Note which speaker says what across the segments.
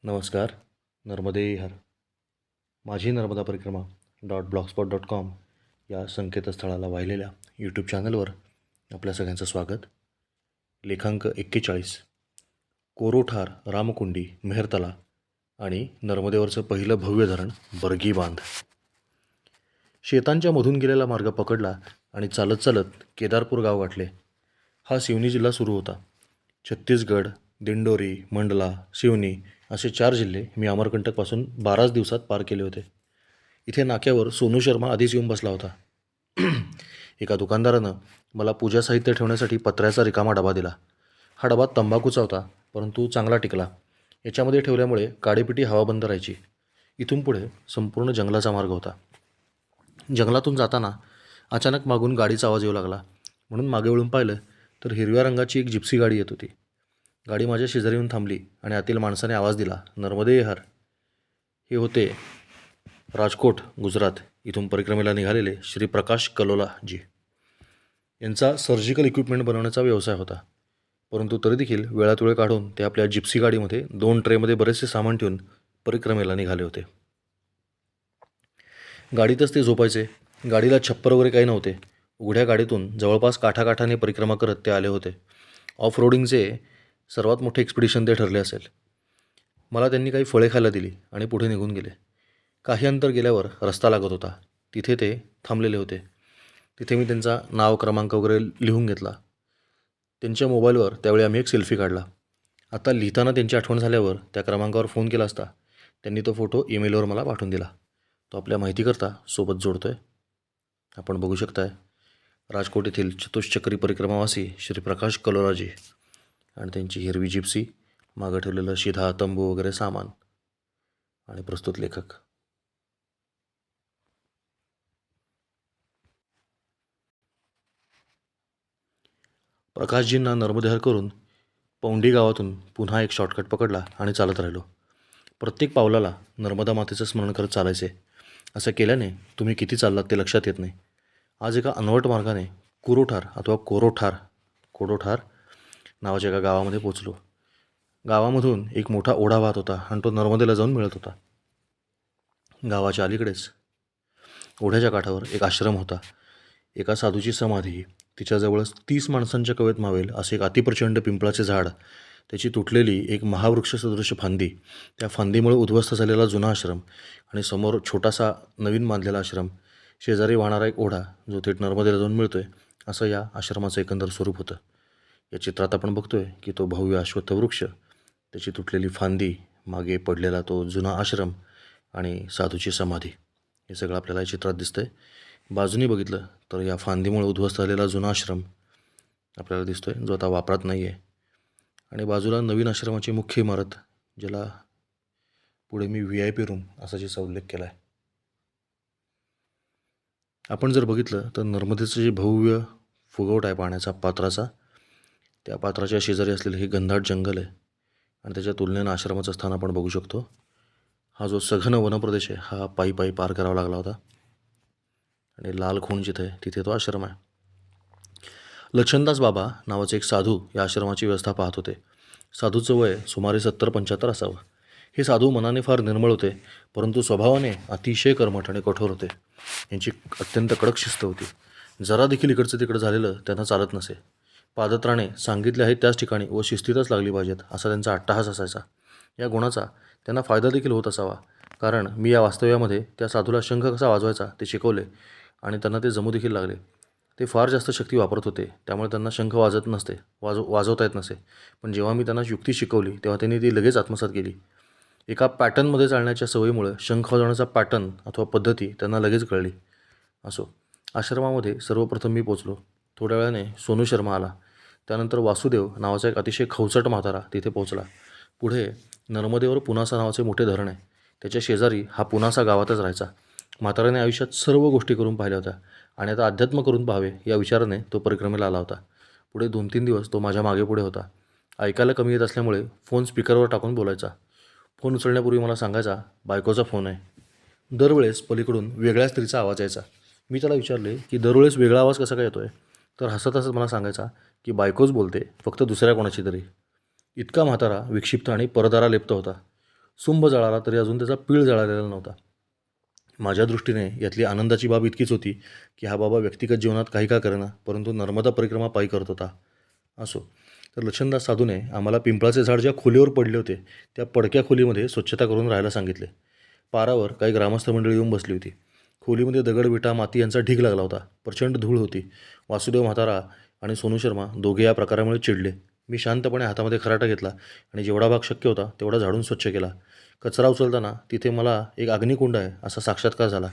Speaker 1: नमस्कार. नर्मदे हर. माझी नर्मदा परिक्रमा .blogspot.com या संकेतस्थळाला वाहिलेल्या यूट्यूब चॅनलवर आपल्या सगळ्यांचं स्वागत. लेखांक 41. कोरोठार, रामकुंडी, मेहरतला आणि नर्मदेवरचं पहिलं भव्य धरण बर्गी बांध. शेतांच्या मधून गेलेला मार्ग पकडला आणि चालत चालत केदारपूर गाव गाठले. हा सिवनी जिल्हा सुरू होता. छत्तीसगड, दिंडोरी, मंडला, सिवनी असे 4 जिल्हे मी अमरकंटकपासून 12च दिवसात पार केले होते. इथे नाक्यावर सोनू शर्मा आधीच येऊन बसला होता. एका दुकानदारानं मला पूजा साहित्य ठेवण्यासाठी पत्र्याचा रिकामा डबा दिला. हा डबा तंबाखूचा होता, परंतु चांगला टिकला. याच्यामध्ये ठेवल्यामुळे काडीपिटी हवा बंद राहायची. इथून पुढे संपूर्ण जंगलाचा मार्ग होता. जंगलातून जाताना अचानक मागून गाडीचा आवाज येऊ लागला. म्हणून मागे वळून पाहिलं तर हिरव्या रंगाची एक जिप्सी गाडी येत होती. गाडी माझ्या शेजारी येऊन थांबली आणि आतील माणसाने आवाज दिला, नर्मदे हर. हे होते राजकोट, गुजरात इथून परिक्रमेला निघालेले श्री प्रकाश कलोलाजी. यांचा सर्जिकल इक्विपमेंट बनवण्याचा व्यवसाय होता, परंतु तरी देखील वेळात वेळ काढून ते आपल्या जिप्सी गाडीमध्ये 2 ट्रेमध्ये बरेचसे सामान ठेवून परिक्रमेला निघाले होते. गाडीतच ते झोपायचे. गाडीला छप्पर वगैरे काही नव्हते. उघड्या गाडीतून जवळपास काठाकाठाने परिक्रमा करत ते आले होते. ऑफ रोडिंगचे सर्वात मोठे एक्सपिडिशन ते ठरले असेल. मला त्यांनी काही फळे खायला दिली आणि पुढे निघून गेले. काही अंतर गेल्यावर रस्ता लागत होता. तिथे ते थांबलेले होते. तिथे मी त्यांचा नाव, क्रमांक वगैरे लिहून घेतला. त्यांच्या मोबाईलवर त्यावेळी आम्ही एक सेल्फी काढला. आता लिहिताना त्यांची आठवण झाल्यावर त्या क्रमांकावर फोन केला असता त्यांनी तो फोटो ईमेलवर मला पाठवून दिला. तो आपल्या माहितीकरता सोबत जोडतो आहे. आपण बघू शकताय राजकोट येथील चतुष्चक्री परिक्रमावासी श्री प्रकाश कलोलाजी आणि त्यांची हिरवी जिप्सी, मागं ठेवलेलं शिधा, तंबू वगैरे सामान आणि प्रस्तुत लेखक. प्रकाशजींना नर्मदेहर करून पौंडी गावातून पुन्हा एक शॉर्टकट पकडला आणि चालत राहिलो. प्रत्येक पावलाला नर्मदा मातेचं स्मरण करत चालायचे. असं केल्याने तुम्ही किती चाललात ते लक्षात येत नाही. आज एका अनवट मार्गाने कुरोठार अथवा कोडोठार नावाच्या एका गावामध्ये पोचलो. गावामधून एक मोठा ओढा वाहत होता आणि तो नर्मदेला जाऊन मिळत होता. गावाच्या अलीकडेच ओढ्याच्या काठावर एक आश्रम होता. एका साधूची समाधी, तिच्याजवळच 30 माणसांच्या कवेत मावेल असे एक अतिप्रचंड पिंपळाचे झाड, त्याची तुटलेली एक महावृक्ष सदृश फांदी, त्या फांदीमुळे उद्ध्वस्त झालेला जुना आश्रम आणि समोर छोटासा नवीन बांधलेला आश्रम, शेजारी वाहणारा एक ओढा जो थेट नर्मदेला जाऊन मिळतोय, असं या आश्रमाचं एकंदर स्वरूप होतं. या चित्रात आपण बघतोय की तो भव्य अश्वत्थ वृक्ष, त्याची तुटलेली फांदी, मागे पडलेला तो जुना आश्रम आणि साधूची समाधी, हे सगळं आपल्याला या चित्रात दिसतंय. बाजूनी बघितलं तर या फांदीमुळे उद्ध्वस्त झालेला जुना आश्रम आपल्याला दिसतोय, जो आता वापरात नाही आहे. आणि बाजूला नवीन आश्रमाची मुख्य इमारत, ज्याला पुढे मी VIP रूम असा जिचा उल्लेख केला आहे. आपण जर बघितलं तर नर्मदेचं जे भव्य फुगवट आहे पाण्याचा, पात्राचा, त्या पात्राच्या शेजारी असलेलं हे घनदाट जंगल आहे आणि त्याच्या तुलनेनं आश्रमाचं स्थान आपण बघू शकतो. हा जो सघन वनप्रदेश आहे हा पायी पायी पार करावा लागला होता आणि लाल खूण जिथे आहे तिथे तो आश्रम आहे. लक्षणदास बाबा नावाचे एक साधू या आश्रमाची व्यवस्था पाहत होते. साधूचं वय सुमारे 70-75 असावं. हे साधू मनाने फार निर्मळ होते, परंतु स्वभावाने अतिशय कर्मठ आणि कठोर होते. यांची अत्यंत कडक शिस्त होती. जरा देखील इकडचं तिकडं झालेलं त्यांना चालत नसे. पादत्राणे सांगितले आहेत त्याच ठिकाणी व शिस्तीतच लागली पाहिजेत असा त्यांचा अट्टहास असायचा. या गुणाचा त्यांना फायदा देखील होत असावा, कारण मी या वास्तव्यामध्ये त्या साधूला शंख कसा वाजवायचा ते शिकवले आणि त्यांना ते जमू देखील लागले. ते फार जास्त शक्ती वापरत होते, त्यामुळे त्यांना शंख वाजवता येत नसे. पण जेव्हा मी त्यांना युक्ती शिकवली तेव्हा त्यांनी ती लगेच आत्मसात केली. एका पॅटर्नमध्ये चालण्याच्या सवयीमुळे शंख वाजवण्याचा पॅटर्न अथवा पद्धती त्यांना लगेच कळली. असो, आश्रमामध्ये सर्वप्रथम मी पोचलो. थोड्या वेळाने सोनू शर्मा आला. त्यानंतर वासुदेव नावाचा एक अतिशय खवचट म्हातारा तिथे पोचला. पुढे नर्मदेवर पुनासा नावाचे मोठे धरण आहे, त्याच्या शेजारी हा पुनासा गावातच राहायचा. म्हाताऱ्याने आयुष्यात सर्व गोष्टी करून पाहिल्या होत्या आणि आता अध्यात्म करून पाहावे या विचाराने तो परिक्रमेला आला होता. पुढे 2-3 दिवस तो माझ्या मागे पुढे होता. ऐकायला कमी येत असल्यामुळे फोन स्पीकरवर टाकून बोलायचा. फोन उचलण्यापूर्वी मला सांगायचा, बायकोचा फोन आहे. दरवेळेस पलीकडून वेगळ्या स्त्रीचा आवाज यायचा. मी त्याला विचारले की दरवेळेस वेगळा आवाज कसा काय येतो आहे, तर हसत हसत मला सांगायचा की बायकोच बोलते, फक्त दुसऱ्या कोणाची तरी. इतका म्हातारा, विक्षिप्त आणि परदारा लेप्त होता. सुंभ जळाला तरी अजून त्याचा पीळ जळालेला नव्हता. माझ्या दृष्टीने यातली आनंदाची बाब इतकीच होती की हा बाबा व्यक्तिगत जीवनात काही का करेना, परंतु नर्मदा परिक्रमा पायी करत होता. असो. तर लक्ष्मणदास साधूने आम्हाला पिंपळाचे झाड ज्या खोलीवर पडले होते त्या पडक्या खोलीमध्ये स्वच्छता करून राहायला सांगितले. पारावर काही ग्रामस्थ मंडळी येऊन बसली होती. खोलीमध्ये दगड, विटा, माती यांचा ढीग लागला होता. प्रचंड धूळ होती. वासुदेव म्हातारा आणि सोनू शर्मा दोघे या प्रकारामुळे चिडले. मी शांतपणे हातामध्ये खराटा घेतला आणि जेवढा भाग शक्य होता तेवढा झाडून स्वच्छ केला. कचरा उचलताना तिथे मला एक अग्निकुंड आहे असा साक्षात्कार झाला.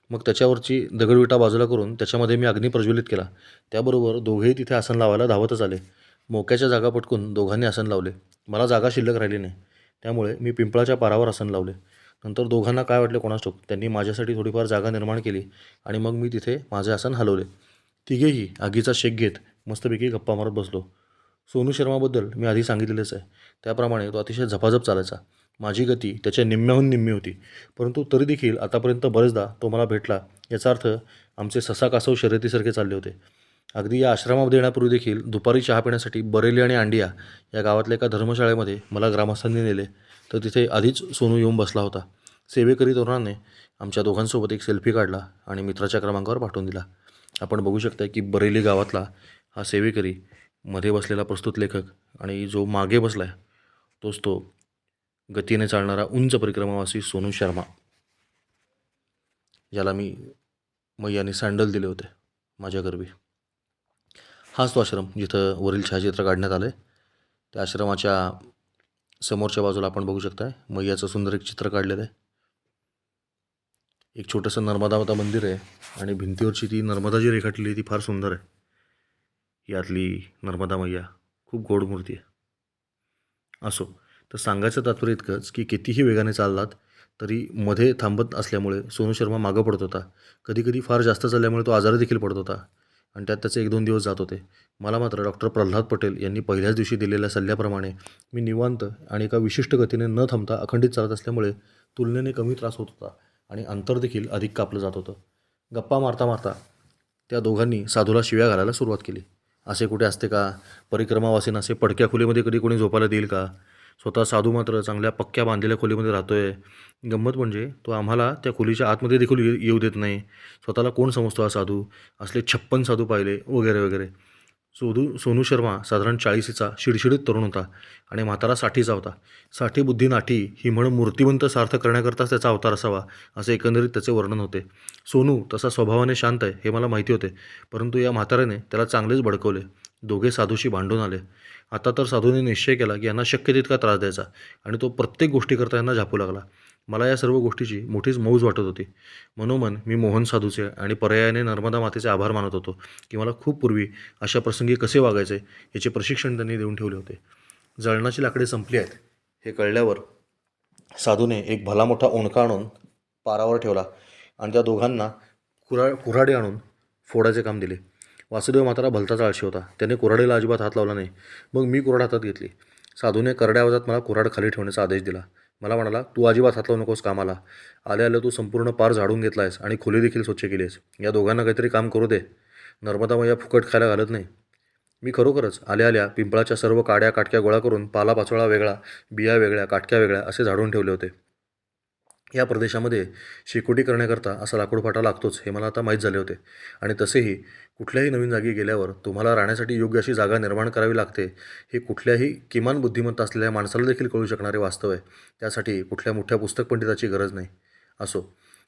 Speaker 1: मग त्याच्यावरची दगडविटा बाजूला करून त्याच्यामध्ये मी अग्नी प्रज्वलित केला. त्याबरोबर दोघेही तिथे आसन लावायला धावतच आले. मोक्याच्या जागा पटकून दोघांनी आसन लावले. मला जागा शिल्लक राहिली नाही, त्यामुळे मी पिंपळाच्या पारावर आसन लावले. नंतर दोघांना काय वाटले कोणास ठाऊक, त्यांनी माझ्यासाठी थोडीफार जागा निर्माण केली आणि मग मी तिथे माझे आसन हलवले. तिघेही आगीचा शेक घेत मस्तपैकी गप्पा मारत बसलो. सोनू शर्माबद्दल मी आधी सांगितलेलंच आहे. त्याप्रमाणे तो अतिशय झपाझप चालायचा. माझी गती त्याच्या निम्म्याहून निम्मी होती, परंतु तरी देखील आतापर्यंत बरेचदा तो मला भेटला. याचा अर्थ आमचे ससा कासव शर्यतीसारखे चालले होते. अगदी या आश्रमामध्ये येण्यापूर्वी देखील दुपारी चहा पिण्यासाठी बरेली आणि अंडिया या गावातल्या एका धर्मशाळेमध्ये मला ग्रामस्थांनी नेले. तर तिथे आधीच सोनू येऊन बसला होता. सेवेकरी तरुणाने आमच्या दोघांसोबत एक सेल्फी काढला आणि मित्राच्या क्रमांकावर पाठवून दिला. आपण बघू शकता की बरेली गावातला हा सेवेकरी, मध्ये बसलेला प्रस्तुत लेखक, आणि जो मागे बसला आहे तोच तो गतीने चालणारा उंच परिक्रमावासी सोनू शर्मा, ज्याला मी मैयाने सँडल दिले होते माझ्या गरबी. हाच तो आश्रम जिथं वरील छायाचित्र काढण्यात आलं आहे. त्या आश्रमाच्या समोरच्या बाजूला आपण बघू शकता मैयाचं सुंदर एक चित्र काढलेलं आहे. एक छोटंसं नर्मदा माता मंदिर आहे आणि भिंतीवरची ती नर्मदा जी रेखाटलेली ती फार सुंदर आहे. यातली नर्मदा मैया खूप गोड मूर्ती आहे. असो, तर सांगायचं तात्पर्य इतकंच की कितीही वेगाने चाललात तरी मध्ये थांबत असल्यामुळे सोनू शर्मा मागं पडत होता. कधीकधी फार जास्त चालल्यामुळे तो आजारी देखील पडत होता आणि त्यात त्याचे 1-2 दिवस जात होते. मला मात्र डॉक्टर प्रल्हाद पटेल यांनी पहिल्याच दिवशी दिलेल्या सल्ल्याप्रमाणे मी निवांत आणि एका विशिष्ट गतीने न थांबता अखंडित चालत असल्यामुळे तुलनेने कमी त्रास होत होता आणि अंतर देखील अधिक कापलं जात होतं. गप्पा मारता मारता त्या दोघांनी साधूला शिव्या घालायला सुरुवात केली. असे कुठे असते का? परिक्रमावासींना असे पडक्या खोलीमध्ये कधी कोणी झोपायला देईल का? स्वतः साधू मात्र चांगल्या पक्क्या बांधलेल्या खोलीमध्ये राहतोय. गंमत म्हणजे तो आम्हाला त्या खोलीच्या आतमध्ये देखील येऊ देत नाही. स्वतःला कोण समजतो हा साधू? असले 56 साधू पाहिले वगैरे वगैरे. सोनू शर्मा साधारण 40चा शिडशिडीत तरुण होता आणि म्हातारा 60चा होता. 60 बुद्धी नाठी ही म्हण मूर्तिमंत सार्थ करण्याकरताच त्याचा अवतार असावा असे एकंदरीत त्याचे वर्णन होते. सोनू तसा स्वभावाने शांत आहे हे मला माहिती होते, परंतु या म्हाताऱ्याने त्याला चांगलेच भडकवले. दोघे साधूशी भांडून आले. आता तर साधूने निश्चय केला की यांना शक्य तितका त्रास द्यायचा आणि तो प्रत्येक गोष्टीकरता यांना झापू लागला. मला या सर्व गोष्टीची मोठीच मौज वाटत होती. मनोमन मी मोहन साधूचे आणि पर्यायाने नर्मदा मातेचे आभार मानत होतो की मला खूप पूर्वी अशा प्रसंगी कसे वागायचे याचे प्रशिक्षण त्यांनी देऊन ठेवले होते. जळणाची लाकडे संपली आहेत हे कळल्यावर साधूने एक भला मोठा ओंडका आणून पारावर ठेवला आणि त्या दोघांना कुऱ्हाडी आणून फोडायचे काम दिले. वासुदेव म्हातारा भलताच आळशी होता. त्याने कुऱ्हाडीला अजिबात हात लावला नाही. मग मी कुऱ्हाड हातात घेतली. साधूने करड्या आवाजात मला कुऱ्हाड खाली ठेवण्याचा आदेश दिला. मला म्हणाला, तू अजिबात हात लावू नकोस कामाला. आले आले तू संपूर्ण पार झाडून घेतला आहेस आणि खोली देखील स्वच्छ केली आहेस. या दोघांना काहीतरी काम करू दे. नर्मदा मैया फुकट खायला घालत नाही. मी खरोखरच आल्या आल्या पिंपळाच्या सर्व काड्या काटक्या गोळा करून पालापाचोळा वेगळा, बिया वेगळ्या, काटक्या वेगळ्या असे झाडून ठेवले होते. या प्रदेशामध्ये शेकोटी करण्याकरता असा लाकूडफाटा लागतोच हे मला आता माहीत झाले होते. आणि तसेही कुठल्याही नवीन जागी गेल्यावर तुम्हाला राहण्यासाठी योग्य अशी जागा निर्माण करावी लागते हे कुठल्याही किमान बुद्धिमत्ता असलेल्या माणसाला देखील कळू शकणारे वास्तव आहे. त्यासाठी कुठल्या मोठ्या पुस्तक पंडिताची गरज नाही. असो,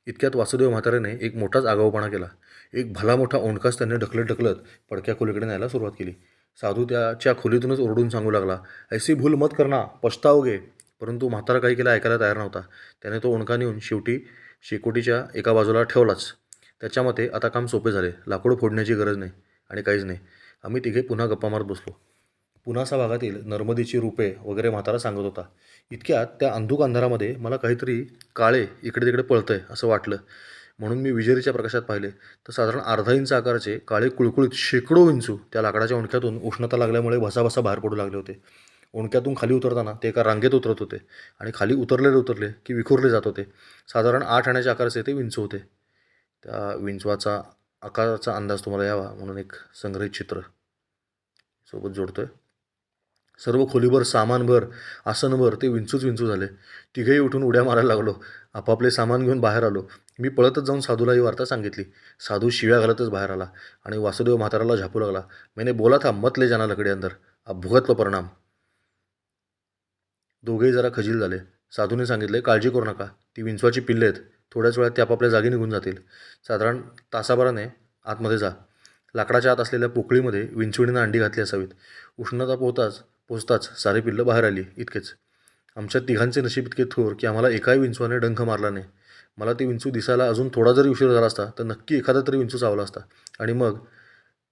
Speaker 1: इतक्यात वासुदेव म्हाताऱ्याने एक मोठाच आगाऊपणा केला. एक भला मोठा ओंडकाच त्याने ढकलत ढकलत पडक्या खोलीकडे न्यायला सुरुवात केली. साधू त्याच्या खोलीतूनच ओरडून सांगू लागला, ऐसी भूल मत करना, पछताओगे. परंतु म्हातारा काही केला ऐकायला तयार नव्हता. त्याने तो ओंडका नेऊन शेवटी शेकोटीच्या एका बाजूला ठेवलाच. त्याच्या मते आता काम सोपे झाले. लाकूड फोडण्याची गरज नाही आणि काहीच नाही. आम्ही तिघे पुन्हा गप्पा मारत बसलो. पुनासा भागातील नर्मदेची रूपे वगैरे म्हातारा सांगत होता. इतक्यात त्या अंधुक अंधारामध्ये मला काहीतरी काळे इकडे तिकडे पळतंय असं वाटलं. म्हणून मी विजेरीच्या प्रकाशात पाहिले तर साधारण अर्धा इंच आकाराचे काळे कुळकुळीत शेकडो विंचू त्या लाकडाच्या ओंडक्यातून उष्णता लागल्यामुळे भसाभसा बाहेर पडू लागले होते. ओंडक्यातून खाली उतरताना ते एका रांगेत उतरत होते आणि खाली उतरले की विखुरले जात होते. साधारण 8 आण्याच्या आकाराचे ते विंचू होते. त्या विंचवाचा आकाराचा अंदाज तुम्हाला यावा म्हणून एक संग्रहित चित्र सोबत जोडतोय. सर्व खोलीभर सामानभर आसनभर ते विंचूच विंचू झाले. तिघेही उठून उड्या मारायला लागलो. आपापले सामान घेऊन बाहेर आलो. मी पळतच जाऊन साधूला ही वार्ता सांगितली. साधू शिव्या घालतच बाहेर आला आणि वासुदेव म्हाताराला झापू लागला. मैंने बोला था मत ले जाना लकड़ी अंदर, अब भुगत लो परिणाम. दोघेही जरा खजील झाले. साधूने सांगितले, काळजी करू नका, ती विंचवाची पिल्ले आहेत, थोड्याच वेळात ते आपापल्या जागी निघून जातील. साधारण तासाभराने आतमध्ये जा. लाकडाच्या आत असलेल्या पोकळीमध्ये विंचुणीनं अंडी घातली असावीत. उष्णता पोचताच सारी पिल्लं बाहेर आली, इतकेच. आमच्या तिघांचे नशीब इतके थोर की आम्हाला एकाही विंचवाने डंख मारला नाही. मला ती विंचू दिसायला अजून थोडा जरी उशीर झाला असता तर नक्की एखादा तरी विंचू चावला असता. आणि मग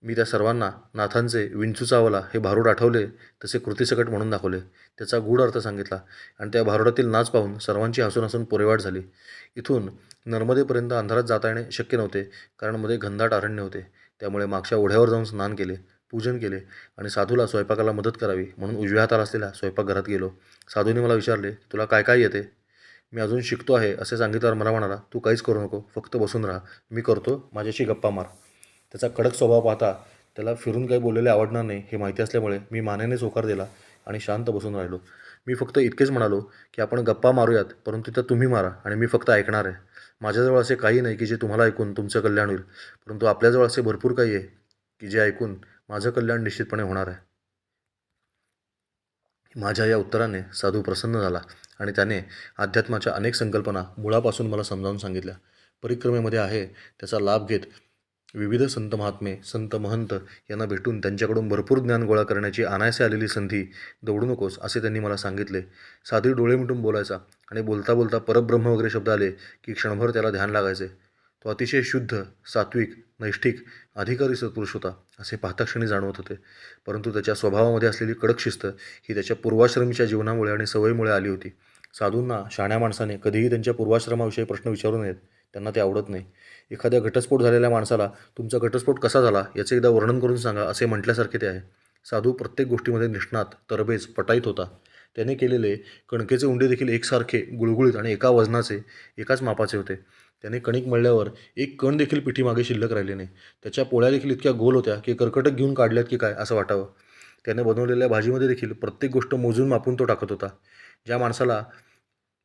Speaker 1: मी त्या सर्वांना नाथांचे विंचू चावला हे भारूड आठवले तसे कृतीसकट म्हणून दाखवले. त्याचा गूढ अर्थ सांगितला आणि त्या भारुडातील नाच पाहून सर्वांची हसून हसून पोरेवाट झाली. इथून नर्मदेपर्यंत अंधारात जाता येणे शक्य नव्हते, कारण मध्ये घनदाट अरण्य होते. त्यामुळे मागच्या ओढ्यावर जाऊन स्नान केले, पूजन केले आणि साधूला स्वयंपाकाला मदत करावी म्हणून उजव्या हाताला असलेल्या स्वयंपाकघरात गेलो. साधूने मला विचारले, तुला काय काय येते? मी अजून शिकतो आहे असे सांगितल्यावर मला म्हणाला, तू काहीच करू नको, फक्त बसून राहा, मी करतो, माझ्याशी गप्पा मार. त्याचा कडक स्वभाव पाहता त्याला फिरून काही बोललेले आवडणार नाही हे माहिती असल्यामुळे मी मानेनेच होकार दिला आणि शांत बसून राहिलो. मी फक्त इतकेच म्हणालो की आपण गप्पा मारूयात, परंतु त्या तुम्ही मारा आणि मी फक्त ऐकणार आहे. माझ्याजवळ असे काही नाही की जे तुम्हाला ऐकून तुमचं कल्याण होईल, परंतु आपल्याजवळ असे भरपूर काही आहे की जे ऐकून माझं कल्याण निश्चितपणे होणार आहे. माझ्या या उत्तराने साधू प्रसन्न झाला आणि त्याने अध्यात्माच्या अनेक संकल्पना मुळापासून मला समजावून सांगितल्या. परिक्रमेमध्ये आहे त्याचा लाभ घेत विविध संत महात्मे, संत महंत यांना भेटून त्यांच्याकडून भरपूर ज्ञान गोळा करण्याची अनायासे आलेली संधी दवडू नकोस असे त्यांनी मला सांगितले. साधी डोळे मिटून बोलायचा आणि बोलता बोलता परब्रह्म वगैरे शब्द आले की क्षणभर त्याला ध्यान लागायचे. तो अतिशय शुद्ध, सात्विक, नैष्ठिक, अधिकारी सत्पुरुष होता असे पाहताक्षणी जाणवत होते. परंतु त्याच्या स्वभावामध्ये असलेली कडक शिस्त ही त्याच्या पूर्वाश्रमीच्या जीवनामुळे आणि सवयीमुळे आली होती. साधूंना शाण्या माणसाने कधीही त्यांच्या पूर्वाश्रमाविषयी प्रश्न विचारू नयेत, त्यांना ते आवडत नाही. एखाद्या घटस्फोट झालेल्या माणसाला तुमचा घटस्फोट कसा झाला याचे एकदा वर्णन करून सांगा असे म्हटल्यासारखे ते आहे. साधू प्रत्येक गोष्टीमध्ये निष्णात, तरबेज, पटाईत होता. त्याने केलेले कणकेचे उंडे देखील एकसारखे, गुळगुळीत आणि एका वजनाचे, एकाच मापाचे होते. त्याने कणिक मळल्यावर एक कण देखील पिठीमागे शिल्लक राहिले नाही. त्याच्या पोळ्या देखील इतक्या गोल होत्या की कर्कटक घेऊन काढल्यात की काय असं वाटावं. त्याने बनवलेल्या भाजीमध्ये देखील प्रत्येक गोष्ट मोजून मापून तो टाकत होता. ज्या माणसाला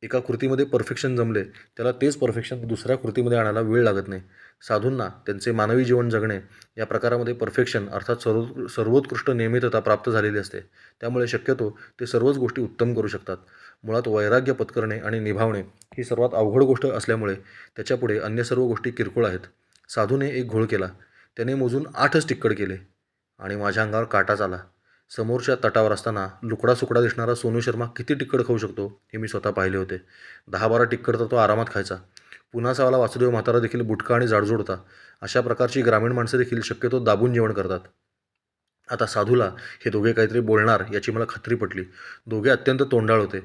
Speaker 1: एका कृतीमध्ये परफेक्शन जमले त्याला तेच परफेक्शन दुसऱ्या कृतीमध्ये आणायला वेळ लागत नाही. साधूंना त्यांचे मानवी जीवन जगणे या प्रकारामध्ये परफेक्शन अर्थात सर्वोत्कृष्ट नियमितता प्राप्त झालेली असते. त्यामुळे शक्यतो ते सर्वच गोष्टी उत्तम करू शकतात. मुळात वैराग्य पत्करणे आणि निभावणे ही सर्वात अवघड गोष्ट असल्यामुळे त्याच्यापुढे अन्य सर्व गोष्टी किरकोळ आहेत. साधूने एक घोळ केला. त्याने मोजून 8च टिक्कड केले आणि माझ्या अंगावर काटाच आला. समोरच्या तटावर असताना लुकडा सुकडा दिसणारा सोनू शर्मा किती टिक्कड खाऊ शकतो हे मी स्वतः पाहिले होते. 10-12 टिक्कड तर तो आरामात खायचा. पुन्हा वासुदेव म्हातारा देखील बुटका आणि जाडजूड होता. अशा प्रकारची ग्रामीण माणसं देखील शक्यतो दाबून जेवण करतात. आता साधूला हे दोघे काहीतरी बोलणार याची मला खात्री पटली. दोघे अत्यंत तोंडाळ होते.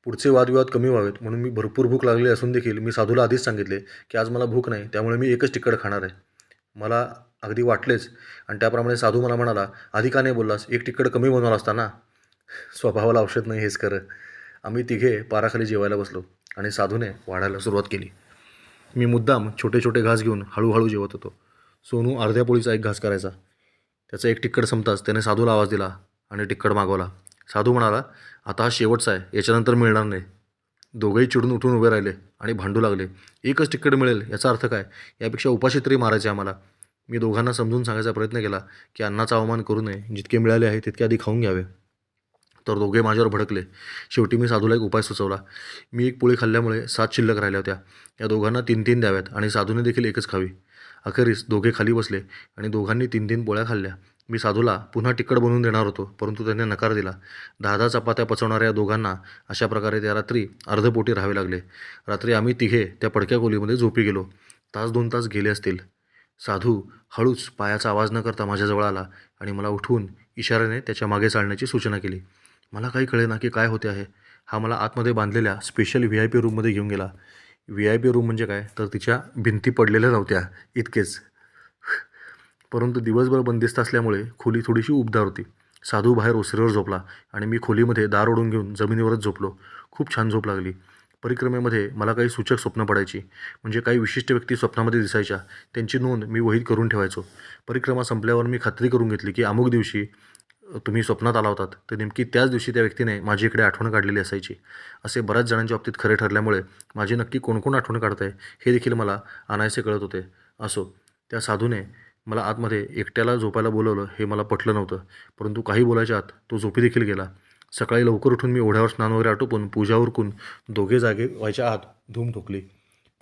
Speaker 1: पुढचे वादविवाद कमी व्हावेत म्हणून मी भरपूर भूक लागली असून देखील मी साधूला आधीच सांगितले की आज मला भूक नाही, त्यामुळे मी एकच टिक्कड खाणार आहे. मला अगदी वाटलेच आणि त्याप्रमाणे साधू मला म्हणाला, आधी का नाही बोललास, एक टिक्कड कमी बनवला असता ना. स्वभावाला औषध नाही हेच खरं. आम्ही तिघे पाराखाली जेवायला बसलो आणि साधूने वाढायला सुरुवात केली. मी मुद्दाम छोटे छोटे घास घेऊन हळूहळू जेवत होतो. सोनू अर्ध्या पोळीचा एक घास करायचा. त्याचा एक टिक्कड संपताच त्याने साधूला आवाज दिला आणि टिक्कड मागवला. साधू म्हणाला, आता हा शेवटचा आहे, याच्यानंतर मिळणार नाही. दोघंही चिडून उठून उभे राहिले आणि भांडू लागले. एकच टिक्कड मिळेल याचा अर्थ काय, यापेक्षा उपाशी तरी मारायचे आम्हाला. मी दोघांना समजून सांगायचा प्रयत्न केला की अन्नाचा अवमान करू नये, जितके मिळाले आहे तितके आधी खाऊन घ्यावे. तर दोघे माझ्यावर भडकले. शेवटी मी साधूला एक उपाय सुचवला. मी एक पोळी खाल्ल्यामुळे 7 शिल्लक राहिल्या होत्या. या दोघांना 3-3 द्याव्यात आणि साधूने देखील एकच खावी. अखेरीस दोघे खाली बसले आणि दोघांनी 3-3 पोळ्या खाल्ल्या. मी साधूला पुन्हा टिक्कड बनवून देणार होतो, परंतु त्याने नकार दिला. 10-10 चपात्या पचवणाऱ्या या दोघांना अशा प्रकारे त्या रात्री अर्धपोटी राहावे लागले. रात्री आम्ही तिघे त्या पडक्या खोलीमध्ये झोपी गेलो. 1-2 तास गेले असतील. साधू हळूच पायाचा आवाज न करता माझ्याजवळ आला आणि मला उठवून इशाऱ्याने त्याच्या मागे चालण्याची सूचना केली. मला काही कळेना की काय होते आहे. हा मला आतमध्ये बांधलेल्या स्पेशल VIP रूममध्ये घेऊन गेला. VIP रूम म्हणजे काय, तर तिच्या भिंती पडलेल्या नव्हत्या इतकेच. परंतु दिवसभर बंदिस्त असल्यामुळे खोली थोडीशी उबदार होती. साधू बाहेर ओसरीवर झोपला आणि मी खोलीमध्ये दार ओढून घेऊन जमिनीवरच झोपलो. खूप छान झोप लागली. परिक्रमेमध्ये मला काही सूचक स्वप्न पडायची, म्हणजे काही विशिष्ट व्यक्ती स्वप्नामध्ये दिसायच्या. त्यांची नोंद मी वहीत करून ठेवायचो. परिक्रमा संपल्यावर मी खात्री करून घेतली की अमुक दिवशी तुम्ही स्वप्नात आला होतात तर नेमकी त्याच दिवशी त्या व्यक्तीने माझी इकडे आठवण काढलेली असायची. असे बऱ्याच जणांच्या बाबतीत खरे ठरल्यामुळे माझी नक्की कोण आठवण काढत आहे हे देखील मला अनायासे कळत होते. असो, त्या साधूने मला आतमध्ये एकट्याला झोपायला बोलवलं हे मला पटलं नव्हतं, परंतु काही बोलायच्या आत तो झोपी देखील गेला. सकाळी लवकर उठून मी ओढ्यावर स्नान वगैरे आटोपून पूजा उरकून दोघे जागे व्हायच्या आत धूम ठोकली.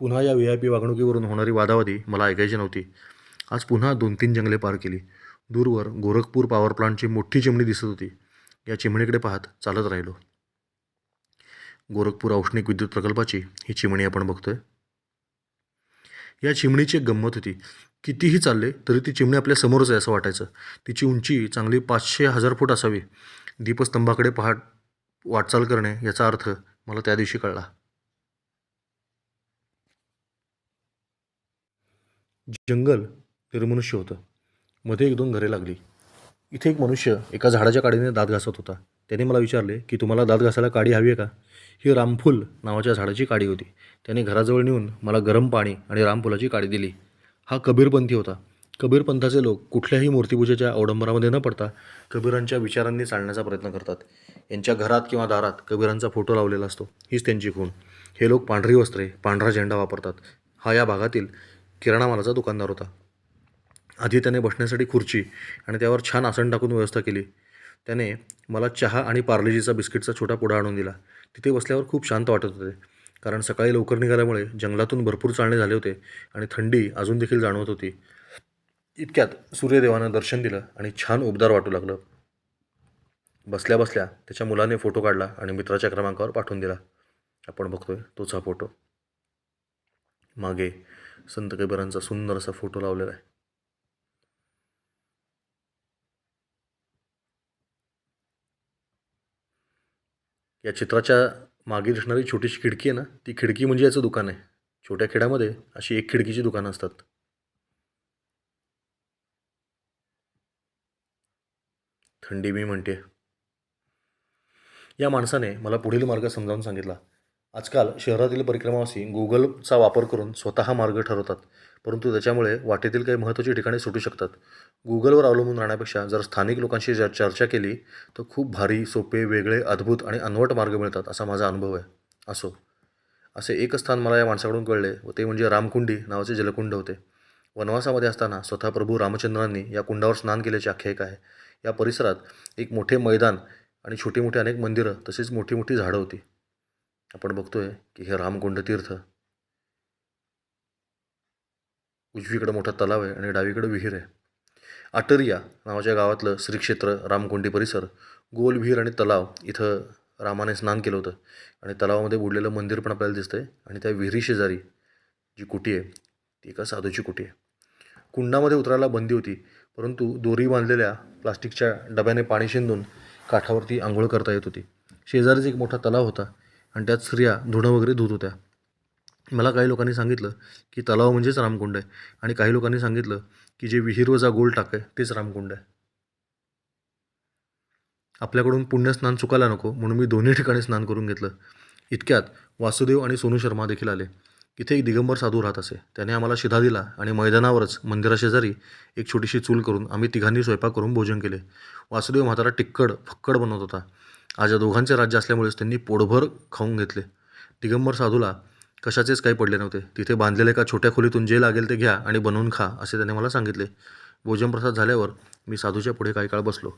Speaker 1: पुन्हा या VIP वागणुकीवरून होणारी वादावादी मला ऐकायची नव्हती. आज पुन्हा 2-3 जंगले पार केली. दूरवर गोरखपूर पॉवर प्लांटची मोठी चिमणी दिसत होती. या चिमणीकडे पाहत चालत राहिलो. गोरखपूर औष्णिक विद्युत प्रकल्पाची ही चिमणी आपण बघतोय. या चिमणीची एक गंमत होती. कितीही चालले तरी ती चिमणी आपल्या समोरच आहे असं वाटायचं. तिची उंची चांगली 500-1000 फूट असावी. दीपस्तंभाकडे पाहत वाटचाल करणे याचा अर्थ मला त्या दिवशी कळला. जंगल निर्मनुष्य होतं. मध्ये 1-2 घरे लागली. इथे एक मनुष्य एका झाडाच्या काडीने दात घासत होता. त्याने मला विचारले की तुम्हाला दात घासायला काडी हवी आहे का? ही रामफूल नावाच्या झाडाची काडी होती. त्याने घराजवळ नेऊन मला गरम पाणी आणि रामफुलाची काडी दिली. हा कबीरपंथी होता. कबीरपंथाचे लोक कुठल्याही मूर्तिपूजेच्या अवडंबरामध्ये न पडता कबीरांच्या विचारांनी चालण्याचा प्रयत्न करतात. यांच्या घरात किंवा दारात कबीरांचा फोटो लावलेला असतो. हीच त्यांची खूण. हे लोक पांढरी वस्त्रे, पांढरा झेंडा वापरतात. हा या भागातील किराणा मालाचा दुकानदार होता. आधी त्याने बसण्यासाठी खुर्ची आणि त्यावर छान आसन टाकून व्यवस्था केली. त्याने मला चहा आणि पार्लेजीचा बिस्किटचा छोटा पुडा आणून दिला. तिथे बसल्यावर खूप शांत वाटत होते, कारण सकाळी लवकर निघाल्यामुळे जंगलातून भरपूर चालणे झाले होते आणि थंडी अजून देखील जाणवत होती. इतक्यात सूर्यदेवानं दर्शन दिलं आणि छान उबदार वाटू लागलं. बसल्या बसल्या त्याच्या मुलाने फोटो काढला आणि मित्राच्या क्रमांकावर पाठवून दिला. आपण बघतोय तोच हा फोटो. मागे संत कबीरांचा सुंदर असा फोटो लावलेला आहे. या चित्राच्या मागे दिसणारी छोटीशी खिडकी आहे ना, ती खिडकी म्हणजे याचं दुकान आहे. छोट्या खेड्यामध्ये अशी एक खिडकीची दुकानं असतात. थंडी मी म्हणते. या माणसाने मला पुढील मार्ग समजावून सांगितला. आजकाल शहरातील परिक्रमावासी गुगलचा वापर करून स्वतः मार्ग ठरवतात, परंतु त्याच्यामुळे वाटेतील काही महत्त्वाची ठिकाणे सुटू शकतात. गुगलवर अवलंबून राहण्यापेक्षा जर स्थानिक लोकांशी चर्चा केली तर खूप भारी, सोपे, वेगळे, अद्भुत आणि अनवट मार्ग मिळतात असा माझा अनुभव आहे. असो, असे एक स्थान मला या माणसाकडून कळले व ते म्हणजे रामकुंडी नावाचे जलकुंड होते. वनवासामध्ये असताना स्वतः प्रभू रामचंद्रांनी या कुंडावर स्नान केल्याची आख्यायिका आहे. या परिसरात एक मोठे मैदान आणि छोटी मोठी अनेक मंदिरं तसेच मोठी मोठी झाडं होती. आपण बघतोय की हे रामकुंड तीर्थ. उजवीकडे मोठा तलाव आहे आणि डावीकडे विहीर आहे. अटरिया नावाच्या गावातलं श्रीक्षेत्र रामकुंडी परिसर, गोल विहीर आणि तलाव, इथं रामाने स्नान केलं होतं आणि तलावामध्ये बुडलेलं मंदिर पण आपल्याला दिसतंय आणि त्या विहिरी शेजारी जी कुटी आहे ती एका साधूची कुटी आहे. कुंडामध्ये उतरायला बंदी होती, परंतु दोरी बांधलेल्या प्लास्टिकच्या डब्याने पाणी शिंदून काठावरती आंघोळ करता येत होती. शेजारीच एक मोठा तलाव होता आणि त्यात स्त्रिया धुणं वगैरे धुत होत्या. मला काही लोकांनी सांगितलं की तलाव म्हणजेच रामकुंड आहे आणि काही लोकांनी सांगितलं की जे विहीर वजा गोल टाक आहे तेच रामकुंड आहे. आपल्याकडून पुण्यस्नान चुकायला नको म्हणून मी दोन्ही ठिकाणी स्नान करून घेतलं. इतक्यात वासुदेव आणि सोनू शर्मा देखील आले. इथे एक दिगंबर साधू राहत असे. त्याने आम्हाला शिधा दिला आणि मैदानावरच मंदिराशेजारी एक छोटीशी चूल करून आम्ही तिघांनी स्वयंपाक करून भोजन केले. वासुदेव म्हातारा टिक्कड फक्कड बनवत होता. आज या दोघांचे राज्य असल्यामुळेच त्यांनी पोटभर खाऊन घेतले. दिगंबर साधूला कशाचेच काही पडले नव्हते. तिथे बांधलेल्या एका छोट्या खोलीतून जे लागेल ते घ्या आणि बनवून खा असे त्याने मला सांगितले. भोजनप्रसाद झाल्यावर मी साधूच्या पुढे काही काळ बसलो.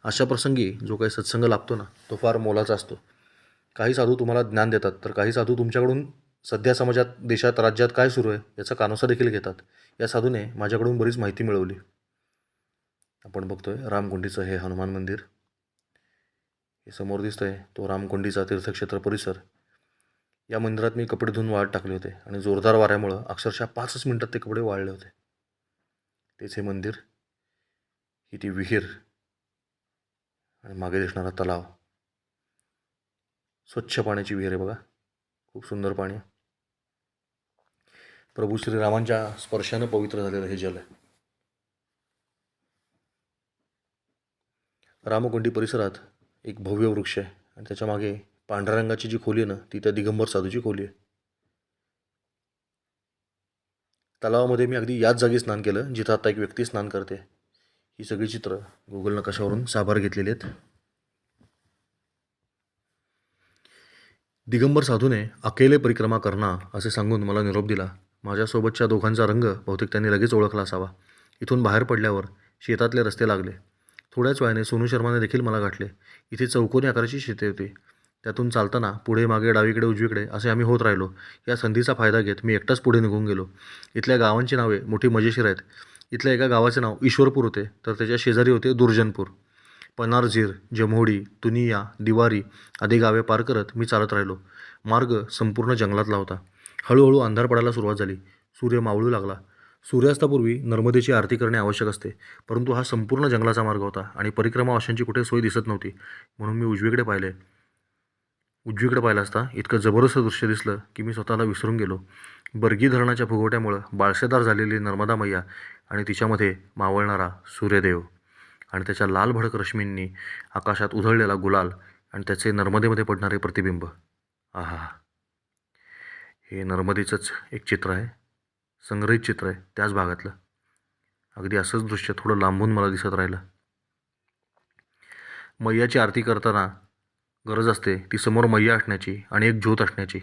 Speaker 1: अशा प्रसंगी जो काही सत्संग लाभतो ना तो फार मोलाचा असतो. काही साधू तुम्हाला ज्ञान देतात तर काही साधू तुमच्याकडून सध्या समाजात, देशात, राज्यात काय सुरू आहे याचा कानोसा देखील घेतात. या साधूने माझ्याकडून बरीच माहिती मिळवली. आपण बघतोय रामकुंडीचं हे हनुमान मंदिर. हे समोर दिसतंय तो रामकुंडीचा तीर्थक्षेत्र परिसर. या मंदिरात मी कपडे धुवून वाळत टाकले होते आणि जोरदार वाऱ्यामुळं अक्षरशः 5च मिनिटात ते कपडे वाळले होते. तेच हे मंदिर, ही ती विहीर आणि मागे दिसणारा तलाव. स्वच्छ पाण्याची विहीर आहे बघा, खूप सुंदर पाणी आहे. प्रभू श्रीरामांच्या स्पर्शानं पवित्र झालेलं हे जल आहे. रामकुंडी परिसरात एक भव्य वृक्ष आहे आणि त्याच्या मागे पांढऱ्या रंगाची जी खोली आहे ना ती त्या दिगंबर साधूची खोली आहे. तलावामध्ये मी अगदी याच जागी स्नान केलं जिथं आता एक व्यक्ती स्नान करते. ही सगळी चित्र गुगल नकाशावरून साभार घेतलेली आहेत. दिगंबर साधूने अकेले परिक्रमा करना असे सांगून मला निरोप दिला. माझ्यासोबतच्या दोघांचा रंग बहुतेक त्यांनी लगेच ओळखला असावा. इथून बाहेर पडल्यावर शेतातले रस्ते लागले. थोड्याच वेळाने सोनू शर्माने देखील मला गाठले. इथे चौकोनी आकाराची शेते होती. त्यातून चालताना पुढे मागे डावीकडे उजवीकडे असे आम्ही होत राहिलो. या संधीचा फायदा घेत मी एकटाच पुढे निघून गेलो. इथल्या गावांची नावे मोठी मजेशीर आहेत. इथल्या एका गावाचे नाव ईश्वरपूर होते, तर त्याच्या शेजारी होते दुर्जनपूर. पनारझीर, जमहोडी, तुनिया, दिवारी आदी गावे पार करत मी चालत राहिलो. मार्ग संपूर्ण जंगलातला होता. हळूहळू अंधार पडायला सुरुवात झाली. सूर्य मावळू लागला. सूर्यास्तापूर्वी नर्मदेची आरती करणे आवश्यक असते, परंतु हा संपूर्ण जंगलाचा मार्ग होता आणि परिक्रमावाशांची कुठे सोय दिसत नव्हती. म्हणून मी उजवीकडे पाहिलं असता इतकं जबरदस्त दृश्य दिसलं की मी स्वतःला विसरून गेलो. बर्गी धरणाच्या फुगवट्यामुळं बाळशेदार झालेली नर्मदा मैया आणि तिच्यामध्ये मावळणारा सूर्यदेव आणि त्याच्या लाल भडक रश्मींनी आकाशात उधळलेला गुलाल आणि त्याचे नर्मदेमध्ये पडणारे प्रतिबिंब. आहा, हे नर्मदेचंच एक चित्र आहे, संग्रहित चित्र आहे त्याच भागातलं. अगदी असंच दृश्य थोडं लांबून मला दिसत राहिलं. मैयाची आरती करताना गरज असते ती समोर मैया असण्याची आणि एक ज्योत असण्याची.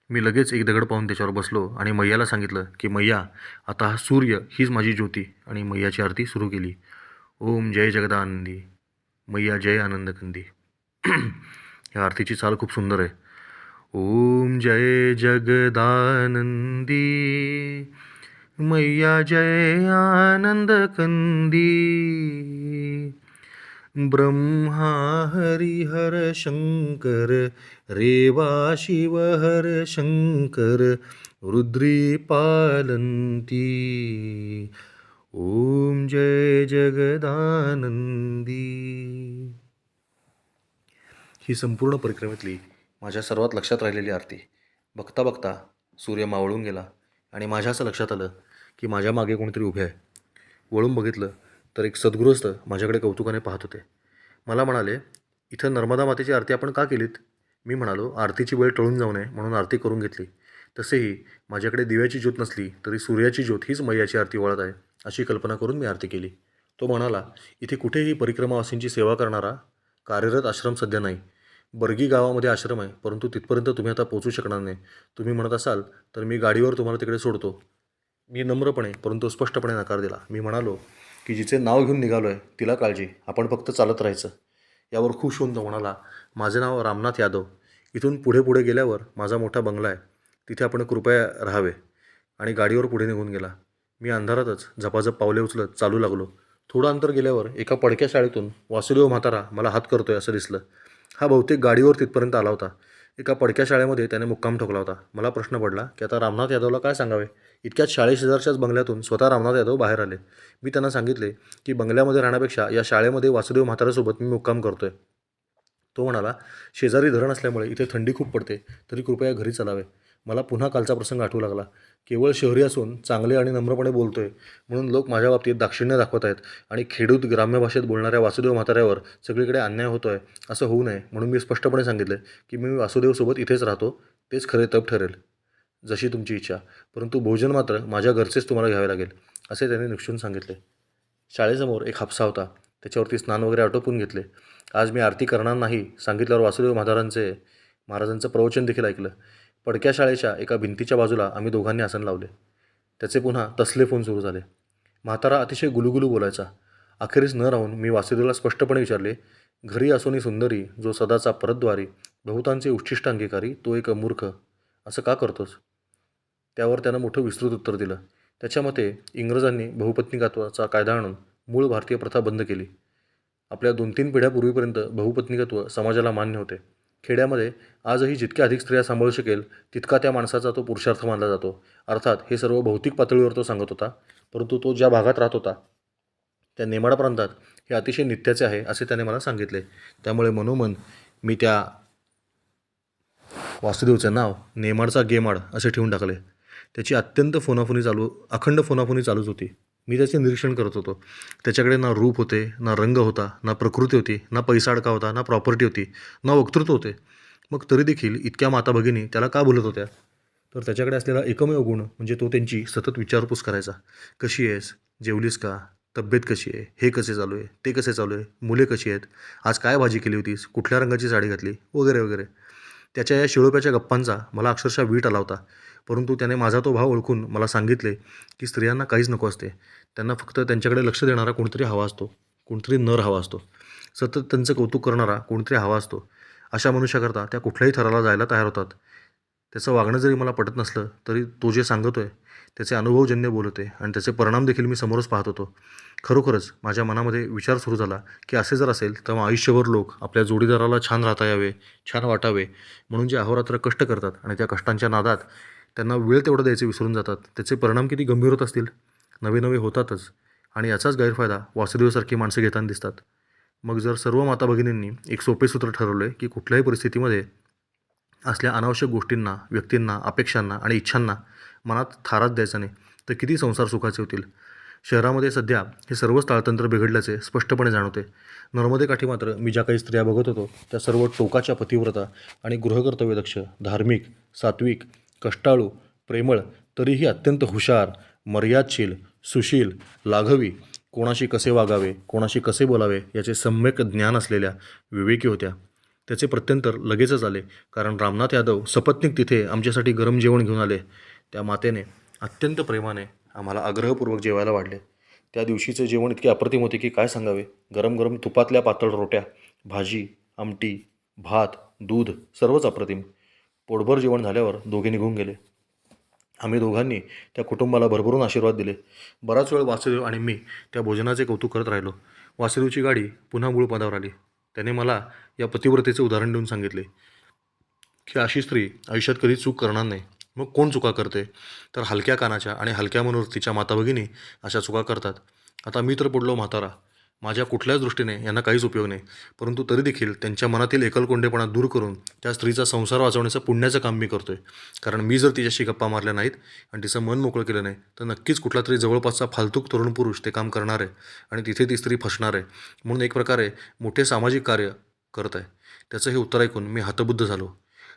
Speaker 1: मी लगेच एक दगड पाहून त्याच्यावर बसलो आणि मैयाला सांगितलं की मैया, आता हा सूर्य हीच माझी ज्योती, आणि मैयाची आरती सुरू केली. ओम जय जगदानंदी, मैया जय आनंदकंदी. या आरतीची चाल खूप सुंदर आहे. ओम जय जगदानंदी, मैया जय आनंदकंदी. ब्रह्मा हरिहर शंकर, रेवा शिव हर शंकर, रुद्री पालंती. ओम जय जगदानंदी. ही संपूर्ण परिक्रमेतली माझ्या सर्वात लक्षात राहिलेली आरती. बघता बघता सूर्य मावळून गेला आणि माझ्या असं लक्षात आलं की माझ्या मागे कोणीतरी उभे आहे. वळून बघितलं तर एक सद्गृहस्थ माझ्याकडे कौतुकाने पाहत होते. मला म्हणाले, इथं नर्मदा मातेची आरती आपण का केलीत? मी म्हणालो, आरतीची वेळ टळून जाऊ नये म्हणून आरती करून घेतली. तसेही माझ्याकडे दिव्याची ज्योत नसली तरी सूर्याची ज्योत हीच मैयाची आरती वळत आहे अशी कल्पना करून मी आरती केली. तो म्हणाला, इथे कुठेही परिक्रमावासींची सेवा करणारा कार्यरत आश्रम सध्या नाही. बर्गी गावामध्ये आश्रम आहे, परंतु तिथपर्यंत तुम्ही आता पोचू शकणार नाही. तुम्ही म्हणत असाल तर मी गाडीवर तुम्हाला तिकडे सोडतो. मी नम्रपणे परंतु स्पष्टपणे नकार दिला. मी म्हणालो की जिचे नाव घेऊन निघालो आहे तिला काळजी, आपण फक्त चालत राहायचं. यावर खुश होऊन तो म्हणाला, माझे नाव रामनाथ यादव. इथून पुढे गेल्यावर माझा मोठा बंगला आहे, तिथे आपण कृपया राहावे. आणि गाडीवर पुढे निघून गेला. मी अंधारातच झपाझप पावले उचलत चालू लागलो. थोडं अंतर गेल्यावर एका पडक्या शाळेतून वासुदेव म्हातारा मला हात करतोय असं दिसलं. हा बहुतेक गाडीवर तिथपर्यंत आला होता. एका पडक्या शाळेमध्ये त्याने मुक्काम ठोकला होता. मला प्रश्न पडला की आता रामनाथ यादवला काय सांगावे. इतक्यात शाळेशेजारच्याच बंगल्यातून स्वतः रामनाथ यादव बाहेर आले. मी त्यांना सांगितले की बंगल्यामध्ये राहण्यापेक्षा या शाळेमध्ये वासुदेव म्हाताऱ्यासोबत मी मुक्काम करतोय. तो म्हणाला, शेजारी धरण असल्यामुळे इथे थंडी खूप पडते, तरी कृपया घरी चलावे. मला पुन्हा कालचा प्रसंग आठवू लागला. केवळ शहरी असून चांगले आणि नम्रपणे बोलतोय म्हणून लोक माझ्या बाबतीत दाक्षिण्य दाखवत आहेत आणि खेडूत ग्राम्य भाषेत बोलणाऱ्या वासुदेव म्हाताऱ्यावर सगळीकडे अन्याय होतोय असं होऊ नये म्हणून मी स्पष्टपणे सांगितले की मी वासुदेवसोबत इथेच राहतो, तेच खरे तप ठरेल. जशी तुमची इच्छा, परंतु भोजन मात्र माझ्या घरचेच तुम्हाला घ्यावे लागेल असे त्यांनी निक्षून सांगितले. शाळेसमोर एक हापसा होता, त्याच्यावरती स्नान वगैरे आटोपून घेतले. आज मी आरती करणार नाही सांगितल्यावर वासुदेव महाराजांचं प्रवचन देखील ऐकलं. पडक्या शाळेच्या एका भिंतीच्या बाजूला आम्ही दोघांनी आसन लावले. त्याचे पुन्हा तसले फोन सुरू झाले. म्हातारा अतिशय गुलुगुलू बोलायचा. अखेरीस न राहून मी वासुदेवला स्पष्टपणे विचारले, घरी असोनी सुंदरी, जो सदाचा परद्वारी, बहुतांचे उच्छिष्ट अंगीकारी, तो एक मूर्ख असं का करतोस? त्यावर त्यानं मोठं विस्तृत उत्तर दिलं. त्याच्या मते इंग्रजांनी बहुपत्निकत्वाचा कायदा आणून मूळ भारतीय प्रथा बंद केली. आपल्या 2-3 पिढ्यापूर्वीपर्यंत बहुपत्निकत्व समाजाला मान्य होते. खेड्यामध्ये आजही जितक्या अधिक स्त्रिया सांभाळू शकेल तितका त्या माणसाचा तो पुरुषार्थ मानला जातो. अर्थात हे सर्व भौतिक पातळीवर तो सांगत होता, परंतु तो ज्या भागात राहत होता त्या नेमाड प्रांतात हे अतिशय नित्याचे आहे असे त्याने मला सांगितले. त्यामुळे मनोमन मी त्या वासुदेवचं नाव नेमाडचा गेमाड असे ठेवून टाकले. त्याची अखंड फोनाफोनी चालूच होती. मी त्याचे निरीक्षण करत होतो. त्याच्याकडे ना रूप होते, ना रंग होता, ना प्रकृती होती, ना पैसा अडका होता, ना प्रॉपर्टी होती, ना वक्तृत्व होते. मग तरी देखील इतक्या माता भगिनी त्याला का बोलत होत्या? तर त्याच्याकडे असलेला एकमेव गुण म्हणजे तो त्यांची सतत विचारपूस करायचा. कशी आहेस? जेवलीस का? तब्येत कशी आहे, हे कसे चालू आहे, ते कसे चालू आहे, मुले कशी आहेत, आज काय भाजी केली होतीस, कुठल्या रंगाची साडी घातली, वगैरे वगैरे. त्याच्या या शिळोप्याच्या गप्पांचा मला अक्षरशः वीट आला होता. परंतु त्याने माझा तो भाव ओळखून मला सांगितले की स्त्रियांना काहीच नको असते. त्यांना फक्त त्यांच्याकडे लक्ष देणारा कोणीतरी हवा असतो, कोणीतरी नर हवा असतो, सतत त्यांचं कौतुक करणारा कोणीतरी हवा असतो. अशा मनुष्याकरता त्या कुठल्याही थराला जायला तयार होतात. त्याचं वागणं जरी मला पटत नसलं तरी तो जे सांगतोय त्याचे अनुभवजन्य बोलते आणि त्याचे परिणाम देखील मी समोरच पाहत होतो. खरोखरच माझ्या मनामध्ये विचार सुरू झाला की असे जर असेल तर मग आयुष्यभर लोक आपल्या जोडीदाराला छान राहता यावे, छान वाटावे म्हणून जे अहोरात्र कष्ट करतात आणि त्या कष्टांच्या नादात त्यांना वेळ तेवढं द्यायचे विसरून जातात, त्याचे परिणाम किती गंभीर होत असतील. नवे नवे होतातच आणि याचाच गैरफायदा वासुदेवसारखी माणसं घेताना दिसतात. मग जर सर्व माता भगिनींनी एक सोपे सूत्र ठरवले की कुठल्याही परिस्थितीमध्ये असल्या अनावश्यक गोष्टींना, व्यक्तींना, अपेक्षांना आणि इच्छांना मनात थाराच द्यायचा नाही, तर किती संसार सुखाचे होतील. शहरामध्ये सध्या हे सर्वच ताळतंत्र बिघडल्याचे स्पष्टपणे जाणवते. नर्मदेकाठी मात्र मी ज्या काही स्त्रिया बघत होतो त्या सर्व टोकाच्या पतिव्रता आणि गृहकर्तव्यदक्ष, धार्मिक, सात्विक, कष्टाळू, प्रेमळ, तरीही अत्यंत हुशार, मर्यादशील, सुशील, लाघवी, कोणाशी कसे वागावे, कोणाशी कसे बोलावे याचे सम्यक ज्ञान असलेल्या विवेकी होत्या. त्याचे प्रत्यंतर लगेचच आले, कारण रामनाथ यादव सपत्नीक तिथे आमच्यासाठी गरम जेवण घेऊन आले. त्या मातेने अत्यंत प्रेमाने आम्हाला आग्रहपूर्वक जेवायला वाढले. त्या दिवशीचे जेवण इतके अप्रतिम होते की काय सांगावे. गरम गरम तुपातल्या पातळ रोट्या, भाजी, आमटी, भात, दूध सर्वच अप्रतिम. पोटभर जेवण झाल्यावर दोघे निघून गेले. आम्ही दोघांनी त्या कुटुंबाला भरभरून आशीर्वाद दिले. बराच वेळ वासुदेव आणि मी त्या भोजनाचे कौतुक करत राहिलो. वासुदेवची गाडी पुन्हा मूळ पदावर आली. त्याने मला या पतिव्रतेचे उदाहरण देऊन सांगितले की अशी स्त्री आयुष्यात कधी चूक करणार नाही. मग कोण चुका करते, तर हलक्या कानाच्या आणि हलक्या मनोवृत्तीच्या माता भगिनी अशा चुका करतात. आता मी तर पडलो म्हातारा, माझ्या कुठल्याच दृष्टीने यांना काहीच उपयोग नाही, परंतु तरी देखील त्यांच्या मनातील एकलकोंडेपणा दूर करून त्या स्त्रीचा संसार वाचवण्याचं पुण्याचं काम मी करतोय. कारण मी जर तिच्याशी गप्पा मारल्या नाहीत आणि तिचं मन मोकळं केलं नाही तर नक्कीच कुठला तरी जवळपासचा फालतूक तरुण पुरुष ते काम करणार आहे आणि तिथे ती स्त्री फसणार आहे. म्हणून एक प्रकारे मोठे सामाजिक कार्य करत आहे. त्याचं हे उत्तर ऐकून मी हतबुद्ध झालो.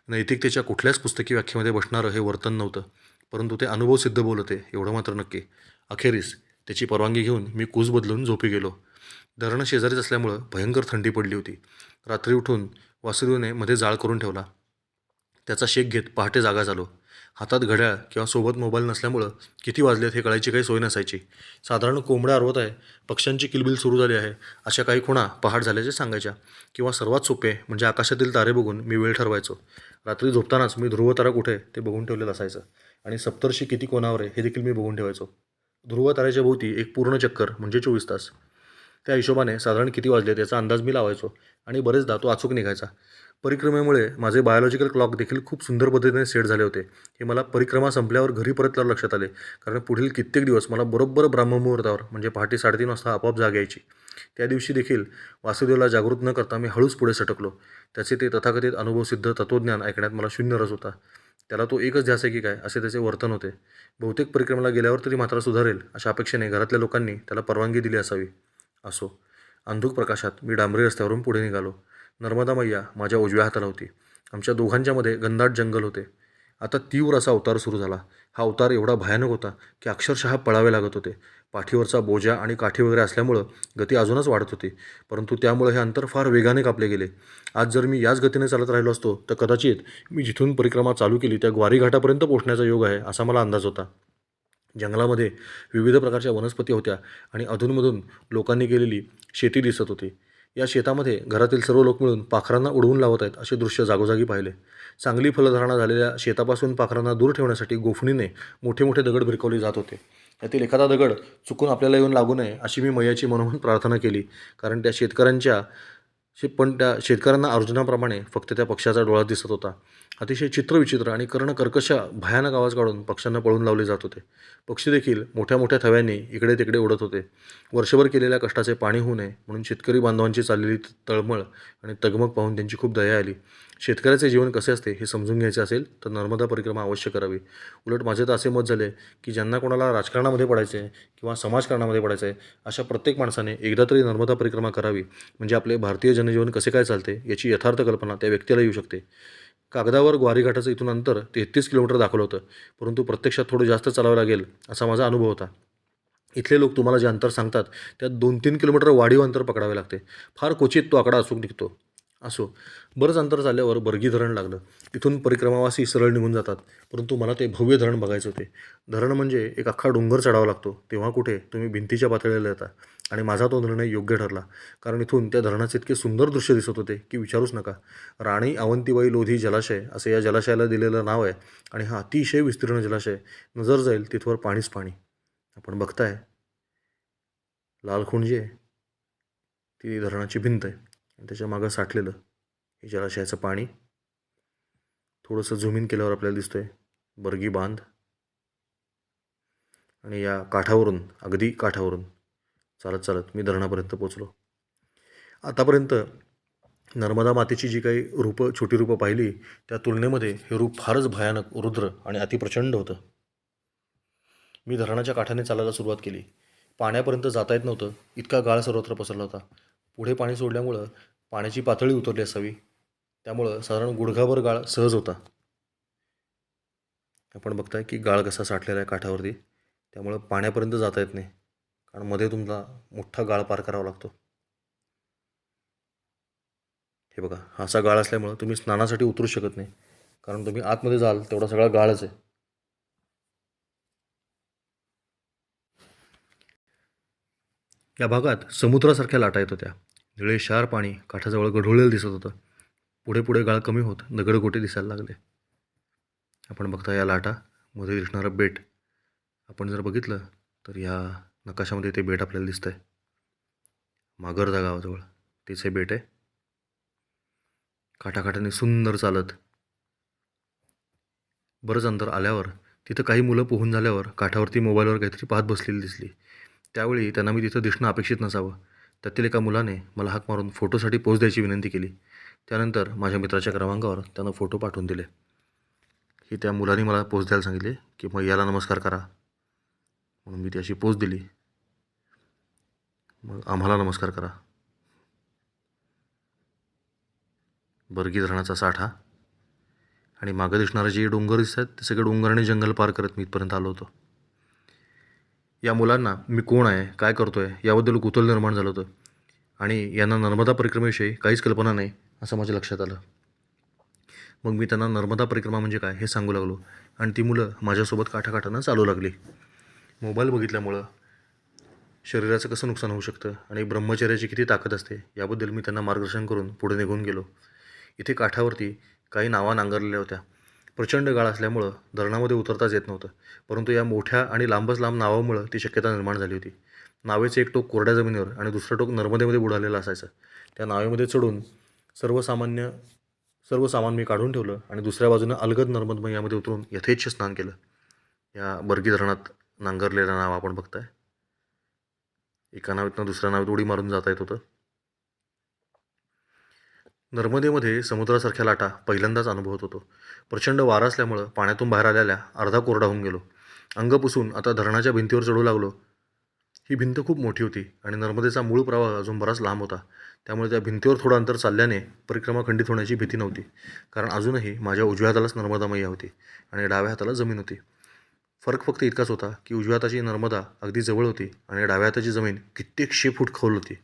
Speaker 1: नैतिकतेच्या कुठल्याच पुस्तकी व्याख्येमध्ये बसणारं हे वर्तन नव्हतं, परंतु ते अनुभवसिद्ध बोलते एवढं मात्र नक्की. अखेरीस त्याची परवानगी घेऊन मी कूस बदलून झोपी गेलो. धरणं शेजारीच असल्यामुळं भयंकर थंडी पडली होती. रात्री उठून वासुदेवने मध्ये जाळ करून ठेवला. त्याचा शेक घेत पहाटे जागा झालो. हातात घड्याळ किंवा सोबत मोबाईल नसल्यामुळं किती वाजलेत हे कळायची काही सोय नसायची. साधारण कोंबड्या आरवत आहे, पक्ष्यांची किलबिल सुरू झाली आहे अशा काही खुणा पहाट झाल्याचे सांगायच्या. किंवा सर्वात सोपे म्हणजे आकाशातील तारे बघून मी वेळ ठरवायचो. रात्री झोपतानाच मी ध्रुव तारा कुठे ते बघून ठेवलेलं असायचं आणि सप्तर्षी किती कोणावर आहे हे देखील मी बघून ठेवायचो. ध्रुव ताऱ्याच्या भोवती एक पूर्ण चक्कर म्हणजे 24 तास. त्या हिशोबाने साधारण किती वाजले त्याचा अंदाज मी लावायचो आणि बरेचदा तो अचूक निघायचा. परिक्रमेमुळे माझे बायोलॉजिकल क्लॉक देखील खूप सुंदर पद्धतीने सेट झाले होते. हे मला परिक्रमा संपल्यावर घरी परतल्यावर लक्षात आले, कारण पुढील कित्येक दिवस मला बरोबर ब्राह्ममुहूर्तावर म्हणजे पहाटे 3:30 वाजता आपोआप जाग यायची. त्या दिवशी देखील वासुदेवला जागृत न करता मी हळूच पुढे सटकलो. त्याचे ते तथाकथित अनुभवसिद्ध तत्त्वज्ञान ऐकण्यात मला शून्य रस होता. त्याला तो एकच ध्यास आहे की काय असे त्याचे वर्तन होते. बहुतेक परिक्रमेला गेल्यावर तरी मात्र सुधारेल अशा अपेक्षेने घरातल्या लोकांनी त्याला परवानगी दिली असावी. असो, अंधुक प्रकाशात मी डांबरी रस्त्यावरून पुढे निघालो. नर्मदा मैया माझ्या उजव्या हाताला होती. आमच्या दोघांच्यामध्ये घनदाट जंगल होते. आता तीव्र असा अवतार सुरू झाला. हा अवतार एवढा भयानक होता की अक्षरशः पळावे लागत होते. पाठीवरचा बोजा आणि काठी वगैरे असल्यामुळं गती अजूनच वाढत होती, परंतु त्यामुळे हे अंतर फार वेगाने कापले गेले. आज जर मी याच गतीने चालत राहिलो असतो तर कदाचित मी जिथून परिक्रमा चालू केली त्या ग्वारी घाटापर्यंत पोहोचण्याचा योग आहे असा मला अंदाज होता. जंगलामध्ये विविध प्रकारच्या वनस्पती होत्या आणि अधूनमधून लोकांनी केलेली शेती दिसत होती. या शेतामध्ये घरातील सर्व लोक मिळून पाखरांना उडवून लावत आहेत असे दृश्य जागोजागी पाहिले. चांगली फलधारणा झालेल्या शेतापासून पाखरांना दूर ठेवण्यासाठी गोफणीने मोठे मोठे दगड भिरकवले जात होते. यातील एखादा दगड चुकून आपल्याला येऊन लागू नये अशी मी मैयाची मनोमन प्रार्थना केली, कारण त्या शेतकऱ्यांना अर्जुनाप्रमाणे फक्त त्या पक्षाचा डोळा दिसत होता. अतिशय चित्रविचित्र आणि कर्णकर्कश भयानक आवाज काढून पक्ष्यांना पळून लावले जात होते. पक्षी देखील मोठ्या मोठ्या थव्यांनी इकडे तिकडे उडत होते. वर्षभर केलेल्या कष्टाचे पाणी होऊ नये म्हणून शेतकरी बांधवांची चाललेली तळमळ आणि तगमग पाहून त्यांची खूप दया आली. शेतकऱ्याचे जीवन कसे असते हे समजून घ्यायचे असेल तर नर्मदा परिक्रमा अवश्य करावी. उलट माझे तर असे मत झाले की ज्यांना कोणाला राजकारणामध्ये पडायचे आहे किंवा समाजकारणामध्ये पडायचं आहे अशा प्रत्येक माणसाने एकदा तरी नर्मदा परिक्रमा करावी, म्हणजे आपले भारतीय जनजीवन कसे काय चालते याची यथार्थ कल्पना त्या व्यक्तीला येऊ शकते. कागदावर ग्वारीघाटाचं इथून अंतर 33 किलोमीटर दाखवलं होतं, परंतु प्रत्यक्षात थोडं जास्त चालावं लागेल असा माझा अनुभव होता. इथले लोक तुम्हाला जे अंतर सांगतात त्यात 2-3 किलोमीटर वाढीव अंतर पकडावे लागते. फार क्वचित तो आकडा अचूक निघतो. असो, बरंच अंतर चालल्यावर बर्गी धरण लागलं. इथून परिक्रमावासी सरळ निघून जातात, परंतु मला ते भव्य धरण बघायचे होते. धरण म्हणजे एक अख्खा डोंगर चढावा लागतो. तेव्हा कुठे तुम्ही भिंतीच्या पातळीला येता आणि माझा तो निर्णय योग्य ठरला. कारण इथून त्या धरणाचे इतके सुंदर दृश्य दिसत होते की विचारूच नका. राणी अवंतीबाई लोधी जलाशय असं या जलाशयाला दिलेलं नाव आहे आणि हा अतिशय विस्तीर्ण जलाशय. नजर जाईल तिथवर पाणीच पाणी. आपण बघताय लाल खूण जी आहे ती धरणाची भिंत आहे आणि त्याच्या मागं साठलेलं हे जलाशयाचं पाणी. थोडंसं झूम इन केल्यावर आपल्याला दिसतंय बर्गी बांध आणि या काठावरून, अगदी काठावरून चालत चालत मी धरणापर्यंत पोचलो. आतापर्यंत नर्मदा मातेची जी काही रूपं, छोटी रूपं पाहिली त्या तुलनेमध्ये हे रूप फारच भयानक, रुद्र आणि अतिप्रचंड होतं. मी धरणाच्या काठाने चालायला सुरुवात केली. पाण्यापर्यंत जाता येत नव्हतं, इतका गाळ सर्वत्र पसरला होता. पुढे पाणी सोडल्यामुळं पाण्याची पातळी उतरली असावी, त्यामुळं साधारण गुडघाभर गाळ सहज होता. आपण बघताय की गाळ कसा साठलेला आहे काठावरती, त्यामुळं पाण्यापर्यंत जाता येत नाही, कारण मध्ये तुमचा मोठा गाळ पार करावा लागतो. हे बघा, हा असा गाळ असल्यामुळं तुम्ही स्नानासाठी उतरू शकत नाही, कारण तुम्ही आतमध्ये जाल तेवढा सगळा गाळच आहे. या भागात समुद्रासारख्या लाटा येत होत्या. निळेशार पाणी काठाजवळ गढुळलेलं दिसत होतं. पुढे पुढे गाळ कमी होत दगडगोटे दिसायला लागले. आपण बघता या लाटा, मध्ये दिसणारं बेट. आपण जर बघितलं तर या नकाशामध्ये ते बेट आपल्याला दिसतंय. मागर्दा गावाजवळ तेच हे बेट आहे. काठाकाठाने सुंदर चालत बरंच अंतर आल्यावर तिथं काही मुलं पोहून झाल्यावर काठावरती मोबाईलवर काहीतरी पाहत बसलेली दिसली. त्यावेळी त्यांना मी तिथं दिसणं अपेक्षित नसावं. त्यातील एका मुलाने मला हाक मारून फोटोसाठी पोज द्यायची विनंती केली. त्यानंतर माझ्या मित्राच्या क्रमांकावर त्यानं फोटो पाठवून दिले. की त्या मुलाने मला पोज द्यायला सांगितले की मग याला नमस्कार करा, म्हणून मी ती अशी पोज दिली. मग आम्हाला नमस्कार करा. बर्गी धरणाचा साठा आणि मागं दिसणारे जे डोंगर दिसत आहेत ते सगळे डोंगर आणि जंगल पार करत मी इथपर्यंत आलो होतो. या मुलांना मी कोण आहे, काय करतो आहे याबद्दल कुतूहल निर्माण झालं होतं आणि यांना नर्मदा परिक्रमेविषयी काहीच कल्पना नाही असं माझ्या लक्षात आलं. मग मी त्यांना नर्मदा परिक्रमा म्हणजे काय हे सांगू लागलो आणि ती मुलं माझ्यासोबत काठाकाठानं चालू लागली. मोबाईल बघितल्यामुळं शरीराचं कसं नुकसान होऊ शकतं आणि ब्रह्मचर्याची किती ताकद असते याबद्दल मी त्यांना मार्गदर्शन करून पुढे निघून गेलो. इथे काठावरती काही नावा नांगरलेल्या होत्या. प्रचंड गाळ असल्यामुळं धरणामध्ये उतरताच येत नव्हतं, परंतु या मोठ्या आणि लांबच लांब नावामुळं ती शक्यता निर्माण झाली होती. नावेचे एक टोक कोरड्या जमिनीवर आणि दुसरं टोक नर्मदेमध्ये बुडालेलं असायचं. त्या नावेमध्ये चढून सर्व सामान मी काढून ठेवलं आणि दुसऱ्या बाजूनं अलगद नर्मदमय यामध्ये उतरून यथेच्छ स्नान केलं. या बर्गी धरणात नांगरलेलं नाव आपण बघताय. एका नावेतनं दुसऱ्या नावेत उडी मारून जाता येत होतं. नर्मदेमध्ये समुद्रासारख्या लाटा पहिल्यांदाच अनुभवत होतो. प्रचंड वारा असल्यामुळं पाण्यातून बाहेर आलेल्या अर्धा कोरडा होऊन गेलो. अंग पुसून आता धरणाच्या भिंतीवर चढू लागलो. ही भिंत खूप मोठी होती आणि नर्मदेचा मूळ प्रवाह अजून बराच लांब होता, त्यामुळे त्या भिंतीवर थोडं अंतर चालल्याने परिक्रमा खंडित होण्याची भीती नव्हती. कारण अजूनही माझ्या उजव्या हातालाच नर्मदा मैया होती आणि डाव्या हाताला जमीन होती. फरक फक्त इतकाच होता की उजव्या हाताची नर्मदा अगदी जवळ होती आणि डाव्या हाताची जमीन कित्येकशे फूट खोल होती.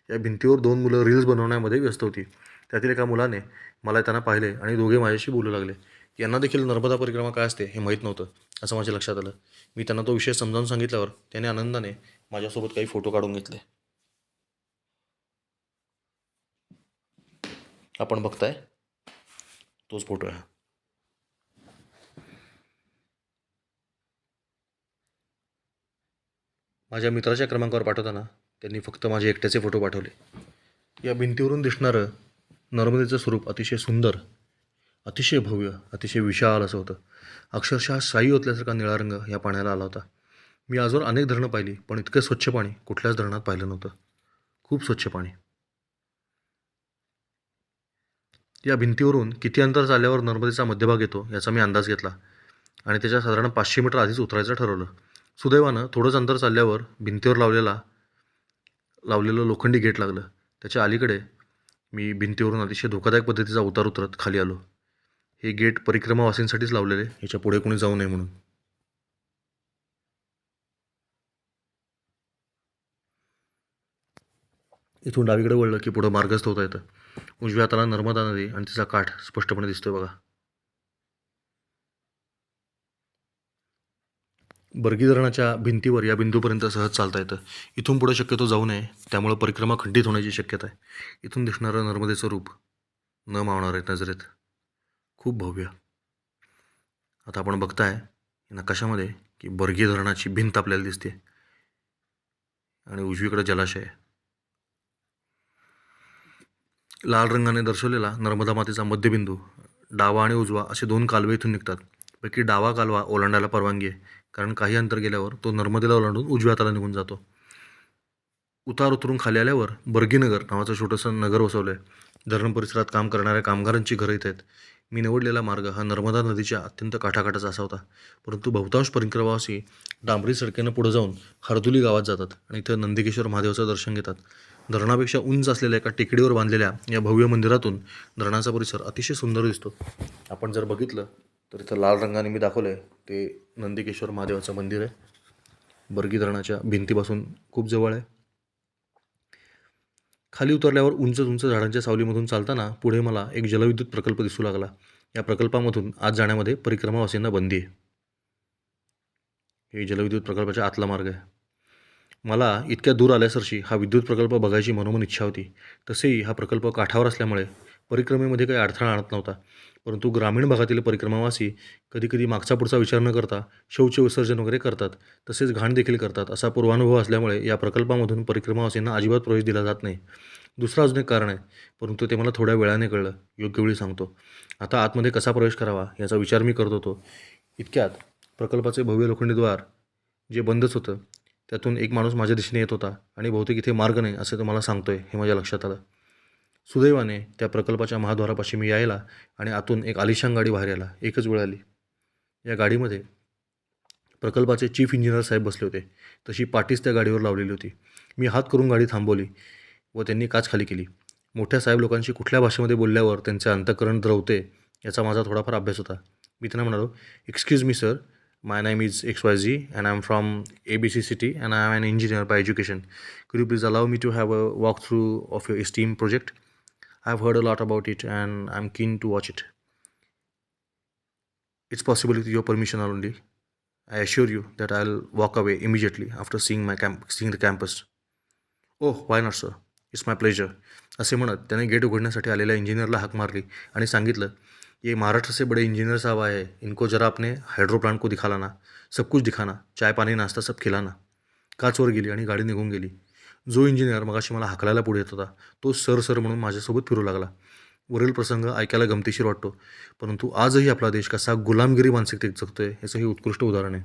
Speaker 1: या भिंतीवर 2 मुलं रील्स बनवण्यामध्ये व्यस्त होती. त्यातील एका मुलाने मला त्यांना पाहिले आणि दोघे माझ्याशी बोलू लागले. यांना देखील नर्मदा परिक्रमा काय असते हे माहीत नव्हतं असं माझ्या लक्षात आलं. मी त्यांना तो विषय समजावून सांगितल्यावर त्याने आनंदाने माझ्यासोबत काही फोटो काढून घेतले. आपण बघताय तोच फोटो आहे. माझ्या मित्राच्या क्रमांकावर पाठवताना त्यांनी फक्त माझे एकट्याचे फोटो पाठवले. या भिंतीवरून दिसणारं नर्मदेचं स्वरूप अतिशय सुंदर, अतिशय भव्य, अतिशय विशाल असं होतं. अक्षरशः शाई ओतल्यासारखा निळा रंग या पाण्याला आला होता. मी आजवर अनेक धरणं पाहिली, पण इतकं स्वच्छ पाणी कुठल्याच धरणात पाहिलं नव्हतं. खूप स्वच्छ पाणी. या भिंतीवरून किती अंतर चालल्यावर नर्मदेचा मध्यभाग येतो याचा मी अंदाज घेतला आणि त्याच्या साधारण 500 मीटर आधीच उतरायचं ठरवलं. सुदैवानं थोडंच अंतर चालल्यावर भिंतीवर लावलेलं लोखंडी गेट लागलं. त्याच्या अलीकडे मी भिंतीवरून अतिशय धोकादायक पद्धतीचा उतार उतरत खाली आलो. हे गेट परिक्रमावासींसाठीच लावलेले, ह्याच्या पुढे कोणी जाऊ नये म्हणून. इथून डावीकडे वळलं की पुढं मार्गस्थ होता येतं. उजव्या हाताला नर्मदा नदी आणि तिचा काठ स्पष्टपणे दिसतोय बघा. बर्गी धरणाच्या भिंतीवर या बिंदूपर्यंत सहज चालता येतं. इथून पुढे शक्यतो जाऊ नये, त्यामुळं परिक्रमा खंडित होण्याची शक्यता आहे. इथून दिसणारं नर्मदेचं रूप न मावणार आहे नजरेत. खूप भव्य. आता आपण बघताय नकाशामध्ये की बर्गी धरणाची भिंत आपल्याला दिसते आणि उजवीकडे जलाशय आहे. लाल रंगाने दर्शवलेला नर्मदा मातेचा मध्यबिंदू, डावा आणि उजवा असे दोन कालवे इथून निघतात. पैकी डावा कालवा ओलांडायला परवानगी आहे, कारण काही अंतर गेल्यावर तो नर्मदेला ओलांडून उजव्या हाताला निघून जातो. उतार उतरून खाली आल्यावर बर्गीनगर नावाचं छोटंसं नगर वसवलं आहे. धरण परिसरात काम करणाऱ्या कामगारांची घरं इथे आहेत. मी निवडलेला मार्ग हा नर्मदा नदीच्या अत्यंत काठाकाठाचा असा होता, परंतु बहुतांश परिक्रमावासी डांबरी सडकेनं पुढे जाऊन हरदुली गावात जातात आणि इथं नंदिकेश्वर महादेवाचं दर्शन घेतात. धरणापेक्षा उंच असलेल्या एका टेकडीवर बांधलेल्या या भव्य मंदिरातून धरणाचा परिसर अतिशय सुंदर दिसतो. आपण जर बघितलं तर इथं लाल रंगाने मी दाखवलं आहे ते नंदिकेश्वर महादेवाचं मंदिर आहे. बर्गी धरणाच्या भिंतीपासून खूप जवळ आहे. खाली उतरल्यावर उंच उंच झाडांच्या सावलीमधून चालताना पुढे मला एक जलविद्युत प्रकल्प दिसू लागला. या प्रकल्पामधून आत जाण्यामध्ये परिक्रमावासींना बंदी आहे. हे जलविद्युत प्रकल्पाच्या आतला मार्ग आहे. मला इतक्या दूर आल्यासरशी हा विद्युत प्रकल्प बघायची मनोमन इच्छा होती. तसेही हा प्रकल्प काठावर असल्यामुळे परिक्रमेमध्ये काही अडथळा आणत नव्हता. परंतु ग्रामीण भागातील परिक्रमावासी कधीकधी मागचा पुढचा विचार न करता शौच विसर्जन वगैरे करतात, तसेच घाण देखील करतात. असा पूर्वानुभव असल्यामुळे या प्रकल्पामधून परिक्रमावासींना अजिबात प्रवेश दिला जात नाही. दुसरं अजून एक कारण आहे, परंतु ते मला थोड्या वेळाने कळलं. योग्य वेळी सांगतो. आता आतमध्ये कसा प्रवेश करावा याचा विचार मी करत होतो. इतक्यात प्रकल्पाचे भव्य लोखंडी द्वार जे बंदच होतं, त्यातून एक माणूस माझ्या दिशेने येत होता आणि बहुतेक इथे मार्ग नाही असं तो मला सांगतोय हे माझ्या लक्षात आलं. सुदैवाने त्या प्रकल्पाच्या महाद्वारापाशी मी यायला आणि आतून एक आलिशान गाडी बाहेर यायला एकच वेळ आली. या गाडीमध्ये प्रकल्पाचे चीफ इंजिनियर साहेब बसले होते. तशी पाटीच त्या गाडीवर लावलेली होती. मी हात करून गाडी थांबवली व त्यांनी काच खाली केली. मोठ्या साहेब लोकांशी कुठल्या भाषेमध्ये बोलल्यावर त्यांचे अंतःकरण द्रवते याचा माझा थोडाफार अभ्यास होता. मी त्यांना म्हणालो, "excuse me sir, my name is XYZ and I am from ABC city and I am an engineer by education. Could you please allow me to have a walkthrough of your STEAM project? I have heard a lot about it and I am keen to watch it. It's possible with your permission only. I assure you that I'll walk away immediately after seeing the campus." "Oh, why not sir, it's my pleasure." असे म्हणत त्याने gate उघडण्यासाठी आलेल्या इंजिनियरला हाक मारली आणि सांगितलं, "ये महाराष्ट्र से बड़े इंजीनियर साहब आए हैं. इनको जरा अपने हायड्रो प्लांट को दिखाना, सब कुछ दिखाना, चाय पाणी नाश्ता सब खिलाना." काच वर गेली आणि गाडी निघून गेली. जो इंजिनियर मगाशी मला हाकलायला पुढे येत होता तो सर सर म्हणून माझ्यासोबत फिरू लागला. वरील प्रसंग ऐकायला गमतीशीर वाटतो, परंतु आजही आपला देश कसा गुलामगिरी मानसिकतेत जगतोय याचं हे उत्कृष्ट उदाहरण आहे.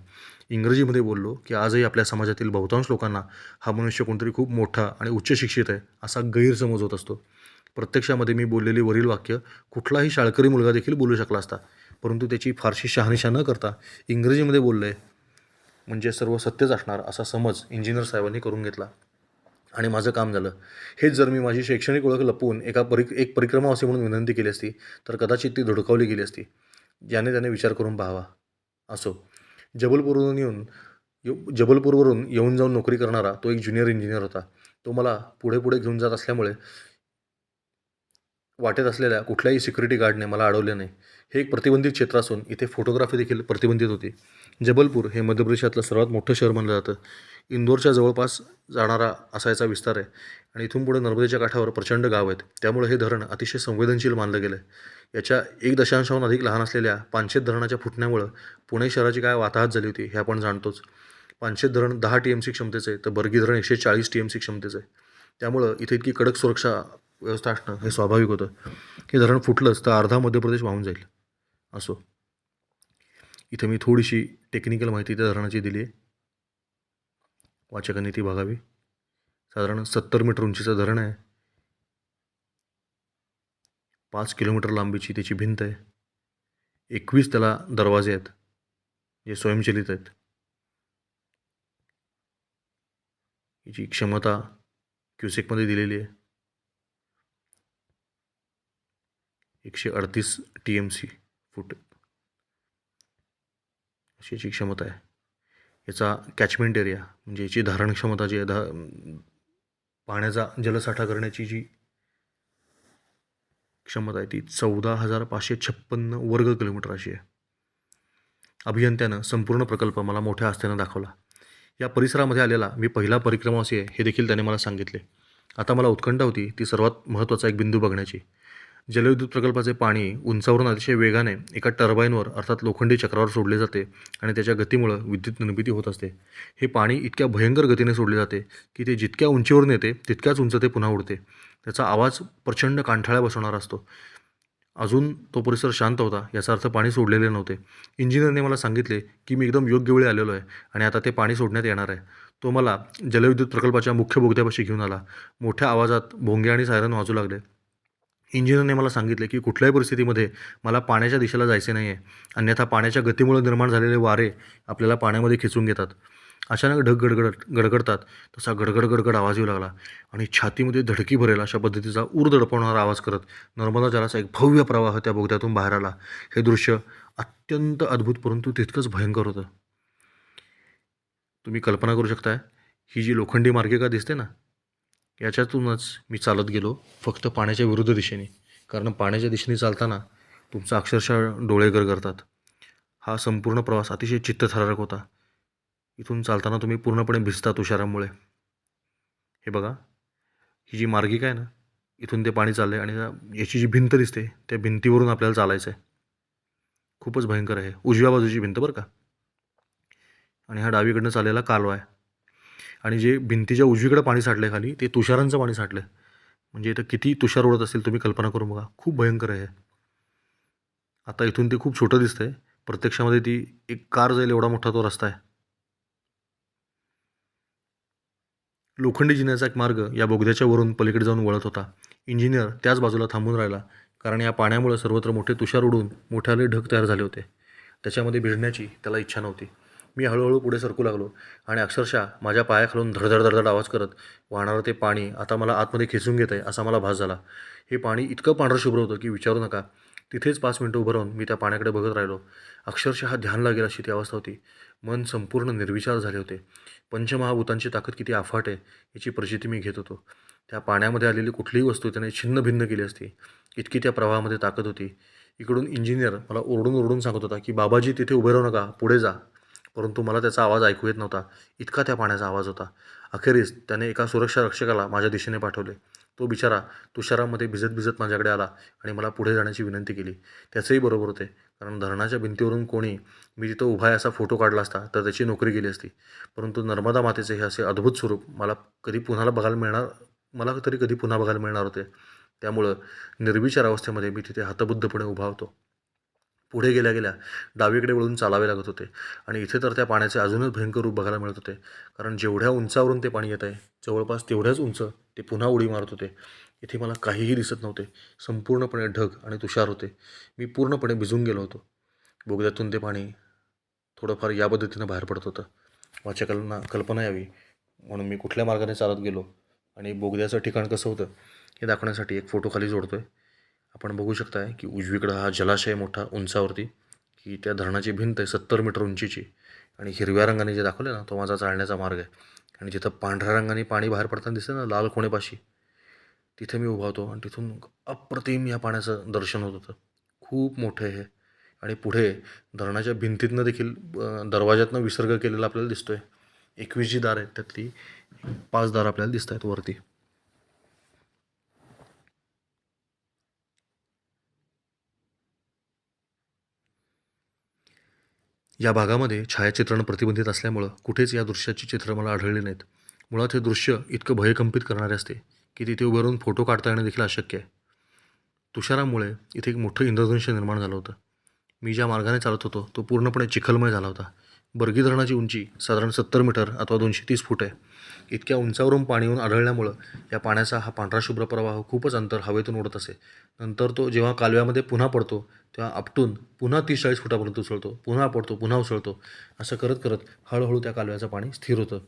Speaker 1: इंग्रजीमध्ये बोललो की आजही आपल्या समाजातील बहुतांश लोकांना हा मनुष्य कोणतरी खूप मोठा आणि उच्च शिक्षित आहे असा गैरसमज होत असतो. प्रत्यक्षामध्ये मी बोललेली वरील वाक्य कुठलाही शाळकरी मुलगा देखील बोलू शकला असता, परंतु त्याची फारशी शहानिशा न करता इंग्रजीमध्ये बोललं आहे म्हणजे सर्व सत्यच असणार असा समज इंजिनियर साहेबांनी करून घेतला आणि माझं काम झालं. हेच जर मी माझी शैक्षणिक ओळख लपवून एक परिक्रमावासी म्हणून विनंती केली असती तर कदाचित ती धुडकावली गेली असती. ज्याने त्याने विचार करून पाहावा. असो, जबलपूरवरून येऊन जाऊन नोकरी करणारा तो एक ज्युनियर इंजिनियर होता. तो मला पुढे पुढे घेऊन जात असल्यामुळे वाटेत असलेल्या कुठल्याही सिक्युरिटी गार्डने मला अडवले नाही. हे एक प्रतिबंधित क्षेत्र असून इथे फोटोग्राफी देखील प्रतिबंधित होती. जबलपूर हे मध्य प्रदेशातलं सर्वात मोठं शहर मानलं जातं. इंदोरच्या जवळपास जाणारा असा याचा विस्तार आहे आणि इथून पुढे नर्मदेच्या काठावर प्रचंड गाव आहेत. त्यामुळे हे धरण अतिशय संवेदनशील मानलं गेलं आहे. याच्या 1 दशांशाहून अधिक लहान असलेल्या पानशेत धरणाच्या फुटण्यामुळं पुणे शहराची काय वाताहत झाली होती हे आपण जाणतोच. पानशेत धरण 10 TMC क्षमतेचं आहे, तर बर्गी धरण 140 TMC क्षमतेचं आहे. त्यामुळं इथे इतकी कडक सुरक्षा व्यवस्था असणं हे स्वाभाविक होतं. हे धरण फुटलंच तर अर्धा मध्य प्रदेश वाहून जाईल. असो, इथे मी थोडीशी टेक्निकल माहिती त्या धरणाची दिली आहे. वाचकांनी ती बघावी. साधारण 70 मीटर उंचीचं धरण आहे. 5 किलोमीटर लांबीची त्याची भिंत आहे. 21 त्याला दरवाजे आहेत जे स्वयंचलित आहेत. याची क्षमता क्युसेकमध्ये दिलेली आहे 138 TMC फूट अशी याची क्षमता आहे. याचा कॅचमेंट एरिया म्हणजे याची धारण क्षमता जी आहे पाण्याचा जलसाठा करण्याची जी क्षमता आहे ती 14,556 वर्ग किलोमीटर अशी आहे. अभियंत्यानं संपूर्ण प्रकल्प मला मोठ्या आस्थेनं दाखवला. या परिसरामध्ये आलेला मी पहिला परिक्रमावासी आहे हे देखील त्याने मला सांगितले. आता मला उत्कंठा होती ती सर्वात महत्त्वाचा एक बिंदू बघण्याची. जलविद्युत प्रकल्पाचे पाणी उंचावरून अतिशय वेगाने एका टर्बाईनवर अर्थात लोखंडी चक्रावर सोडले जाते आणि त्याच्या गतीमुळं विद्युत निर्मिती होत असते. हे पाणी इतक्या भयंकर गतीने सोडले जाते की ते जितक्या उंचीवरून येते तितक्याच उंच ते पुन्हा उडते. त्याचा आवाज प्रचंड कानठळ्या बसवणारा असतो. अजून तो परिसर शांत होता याचा अर्थ पाणी सोडलेले नव्हते. इंजिनियरने मला सांगितले की मी एकदम योग्य वेळी आलेलो आहे आणि आता ते पाणी सोडण्यात येणार आहे. तो मला जलविद्युत प्रकल्पाच्या मुख्य बोगद्यापाशी घेऊन आला. मोठ्या आवाजात भोंगे आणि सायरन वाजू लागले. इंजिनियरने मला सांगितले की कुठल्याही परिस्थितीमध्ये मला पाण्याच्या दिशेला जायचे नाही आहे, अन्यथा पाण्याच्या गतीमुळे निर्माण झालेले वारे आपल्याला पाण्यामध्ये खेचून घेतात. अचानक ढग गडगडतात तसा गडगड आवाज येऊ लागला आणि छातीमध्ये धडकी भरेल अशा पद्धतीचा ऊर दडपवणारा आवाज करत नर्मदा जलाचा एक भव्य प्रवाह त्या बोगद्यातून बाहेर आला. हे दृश्य अत्यंत अद्भुत परंतु तितकंच भयंकर होतं. तुम्ही कल्पना करू शकताय ही जी लोखंडी मार्गिका दिसते ना, याच्यातूनच मी चालत गेलो फक्त पाण्याच्या विरुद्ध दिशेने. कारण पाण्याच्या दिशेने चालताना तुमचा अक्षरशः डोळे गरगरतात. हा संपूर्ण प्रवास अतिशय चित्तथरारक होता. इथून चालताना तुम्ही पूर्णपणे भिजता तुषारामुळे. हे बघा, ही जी मार्गिका आहे ना, इथून ते पाणी चाललं आहे आणि याची जी भिंत दिसते त्या भिंतीवरून आपल्याला चालायचं आहे. खूपच भयंकर आहे. उजव्या बाजूची भिंत बरं का. आणि हा डावीकडनं चाललेला कालवा आहे. आणि जे भिंतीच्या उजवीकडे पाणी साठलं आहे खाली ते तुषारांचं पाणी साठलं आहे. म्हणजे इथं किती तुषार उडत असेल तुम्ही कल्पना करून बघा. खूप भयंकर आहे. आता इथून ते खूप छोटं दिसतंय. प्रत्यक्षामध्ये ती एक कार जाईल एवढा मोठा तो रस्ता आहे. लोखंडी जिन्याचा एक मार्ग या बोगद्याच्या वरून पलीकडे जाऊन वळत होता. इंजिनियर त्याच बाजूला थांबून राहिला कारण या पाण्यामुळे सर्वत्र मोठे तुषार उडून मोठाले ढग तयार झाले होते. त्याच्यामध्ये भिडण्याची त्याला इच्छा नव्हती. मी हळूहळू पुढे सरकू लागलो आणि अक्षरशः माझ्या पायाखालून धडधड आवाज करत वाहणारं ते पाणी आता मला आतमध्ये खेचून घेत आहे असा मला भास झाला. हे पाणी इतकं पांढरं शुभ्र होतं की विचारू नका. तिथेच 5 मिनटं उभं राहून मी त्या पाण्याकडे बघत राहिलो. अक्षरशः ध्यान लागेल अशी ती अवस्था होती. मन संपूर्ण निर्विचार झाले होते. पंचमहाभूतांची ताकद किती अफाट आहे याची प्रचिती मी घेत होतो. त्या पाण्यामध्ये आलेली कुठलीही वस्तू त्याने छिन्नभिन्न केली असती इतकी त्या प्रवाहामध्ये ताकद होती. इकडून इंजिनियर मला ओरडून सांगत होता की बाबाजी तिथे उभे राहू नका, पुढे जा. परंतु मला त्याचा आवाज ऐकू येत नव्हता. इतका त्या पाण्याचा आवाज होता. अखेरीस त्याने एका सुरक्षा रक्षकाला माझ्या दिशेने पाठवले. तो बिचारा तुषारामध्ये भिजत माझ्याकडे आला आणि मला पुढे जाण्याची विनंती केली. त्याचंही बरोबर होते कारण धरणाच्या भिंतीवरून कोणी मी तिथं उभा आहे असा फोटो काढला असता तर त्याची नोकरी गेली असती. परंतु नर्मदा मातेचे हे असे अद्भुत स्वरूप मला कधी पुन्हा बघायला मिळणार होते. त्यामुळं निर्विचार अवस्थेमध्ये मी तिथे हतबुद्धपणे उभा होतो. पुढे गेल्या डावीकडे वळून चालावे लागत होते आणि इथे तर त्या पाण्याचे अजूनच भयंकर रूप बघायला मिळत होते. कारण जेवढ्या उंचावरून ते पाणी येत आहे जवळपास तेवढ्याच उंच ते पुन्हा उडी मारत होते. इथे मला काहीही दिसत नव्हते. संपूर्णपणे ढग आणि तुषार होते. मी पूर्णपणे भिजून गेलो होतो. बोगद्यातून ते पाणी थोडंफार या पद्धतीनं बाहेर पडत होतं. माझ्या कल्पना यावी म्हणून मी कुठल्या मार्गाने चालत गेलो आणि बोगद्याचं ठिकाण कसं होतं हे दाखवण्यासाठी एक फोटो खाली जोडतो आहे. आपण बघू शकताय की उजवीकडं हा जलाशय मोठा उंचावरती की त्या धरणाची भिंत आहे 70 मीटर उंचीची आणि हिरव्या रंगाने जे दाखवलं ना तो माझा चालण्याचा मार्ग आहे. आणि जिथं पांढऱ्या रंगाने पाणी बाहेर पडताना दिसतं ना लाल कोणेपाशी, तिथे मी उभा होतो आणि तिथून अप्रतिम या पाण्याचं दर्शन होत होतं. खूप मोठं आहे हे. आणि पुढे धरणाच्या भिंतीतनं देखील दरवाज्यातनं विसर्ग केलेला आपल्याला दिसतोय. 21 जी दार आहेत त्यातली 5 दार आपल्याला दिसत आहेत वरती. या भागामध्ये छायाचित्रण प्रतिबंधित असल्यामुळं कुठेच या दृश्याची चित्र मला आढळली नाहीत. मुळात हे दृश्य इतकं भयकंपित करणारे असते की तिथे उभं राहून फोटो काढता येणं देखील अशक्य आहे. तुषारामुळे इथे एक मोठं इंद्रधनुष्य निर्माण झालं होतं. मी ज्या मार्गाने चालत होतो तो पूर्णपणे चिखलमय झाला होता. बर्गी धरणाची उंची साधारण 70 मीटर अथवा 230 फूट आहे. इतक्या उंचावरून पाणी येऊन आढळल्यामुळं या पाण्याचा हा पांढरा शुभ्र प्रवाह खूपच अंतर हवेतून उडत असे. नंतर तो जेव्हा कालव्यामध्ये पुन्हा पडतो तेव्हा आपटून पुन्हा 30-40 फुटापर्यंत उसळतो, पुन्हा पडतो, पुन्हा उसळतो. असं करत करत हळूहळू त्या कालव्याचं पाणी स्थिर होतं.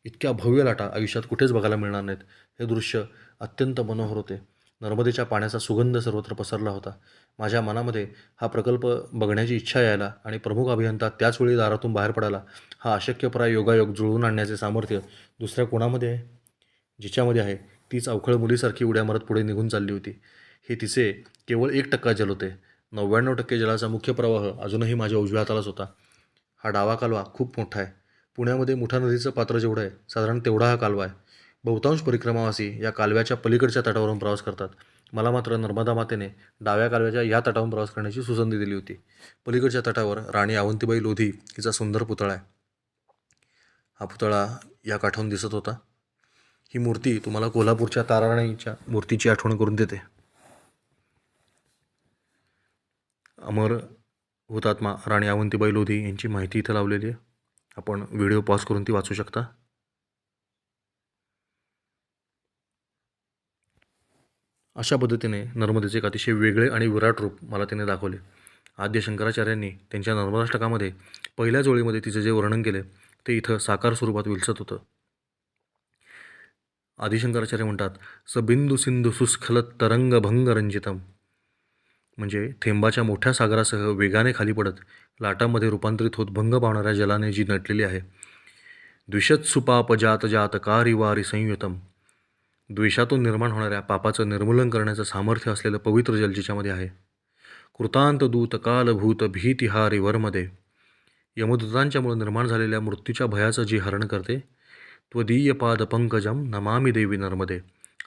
Speaker 1: इतक्या भव्य लाटा आयुष्यात कुठेच बघायला मिळणार नाहीत. हे दृश्य अत्यंत मनोहर होते. नर्मदेच्या पाण्याचा सुगंध सर्वत्र पसरला होता. माझ्या मनामध्ये हा प्रकल्प बघण्याची इच्छा यायला आणि प्रमुख अभियंता त्याचवेळी दारातून बाहेर पडायला, हा अशक्यप्राय योगायोग जुळवून आणण्याचे सामर्थ्य दुसऱ्या कोणामध्ये आहे? जिच्यामध्ये आहे तीच अवखळ मुलीसारखी उड्या मारत पुढे निघून चालली होती. हे तिचे केवळ 1% जल होते. 99% जलाचा मुख्य प्रवाह अजूनही माझ्या उजव्या हातालाच होता. हा डावा कालवा खूप मोठा आहे. पुण्यामध्ये मुठा नदीचं पात्र जेवढं आहे साधारण तेवढा हा कालवा आहे. बहुतांश परिक्रमावासी या कालव्याच्या पलीकडच्या तटावरून प्रवास करतात. मला मात्र नर्मदा मातेने डाव्या कालव्याच्या या तटावरून प्रवास करण्याची सुसंधी दिली होती. पलीकडच्या तटावर राणी अवंतीबाई लोधी हिचा सुंदर पुतळा आहे. हा पुतळा या काठावरून दिसत होता. ही मूर्ती तुम्हाला कोल्हापूरच्या ताराराणीच्या मूर्तीची आठवण करून देते. अमर हुतात्मा राणी अवंतीबाई लोधी यांची माहिती इथं लावलेली आहे. आपण व्हिडिओ पॉज करून ती वाचू शकता. अशा पद्धतीने नर्मदेचे एक अतिशय वेगळे आणि विराट रूप मला त्याने दाखवले. आद्य शंकराचार्यांनी त्यांच्या नर्मदाष्टकामध्ये पहिल्याच ओळीमध्ये तिचे जे वर्णन केले ते इथं साकार स्वरूपात विलसत होतं. आदिशंकराचार्य म्हणतात, बिंदू सिंधू सुस्खलत तरंग भंग रंजितम, म्हणजे थेंबाच्या मोठ्या सागरासह वेगाने खाली पडत लाटांमध्ये रूपांतरित होत भंग पावणाऱ्या जलाने जी नटलेली आहे. द्विषत्सुपाप जात जात कारिवारी संयुतम, द्वेषातून निर्माण होणाऱ्या पापाचं निर्मूलन करण्याचं सामर्थ्य असलेलं पवित्र जल जिच्यामध्ये आहे. कृतांत दूत कालभूत भीतिहारी वरमध्ये, यमदूतांच्यामुळे निर्माण झालेल्या मृत्यूच्या भयाचं जी हरण करते. त्वदीय पाद पंकजम नमामि देवी नर्मदे,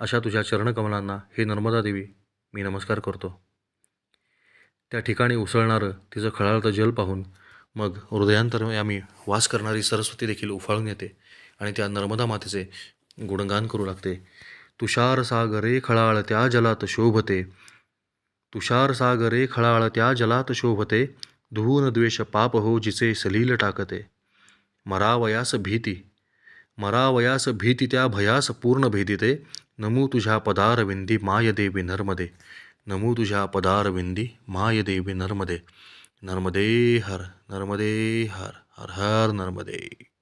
Speaker 1: अशा तुझ्या चरणकमलांना हे नर्मदा देवी मी नमस्कार करतो. त्या ठिकाणी उसळणारं तिचं खळाळतं जल पाहून मग हृदयांतर्यामी वास करणारी सरस्वती देखील उफाळून येते आणि त्या नर्मदा मातेचे गुणगान करू लागते. तुषार सागरे खळाळ त्या जलात शोभते, तुषार सागरे खळाळ त्या जलात शोभते, धुवून द्वेष पाप हो जिचे सलील टाकते. मरावयास भीती त्या भयास पूर्ण भेदिते, नमू तुझ्या पदारविंदी मायदेवी नर्मदे, नमू तुझ्या पदारविंदी मायदेवी नर्मदे. नर्मदे हर, नर्मदे हर, हर हर नर्मदे.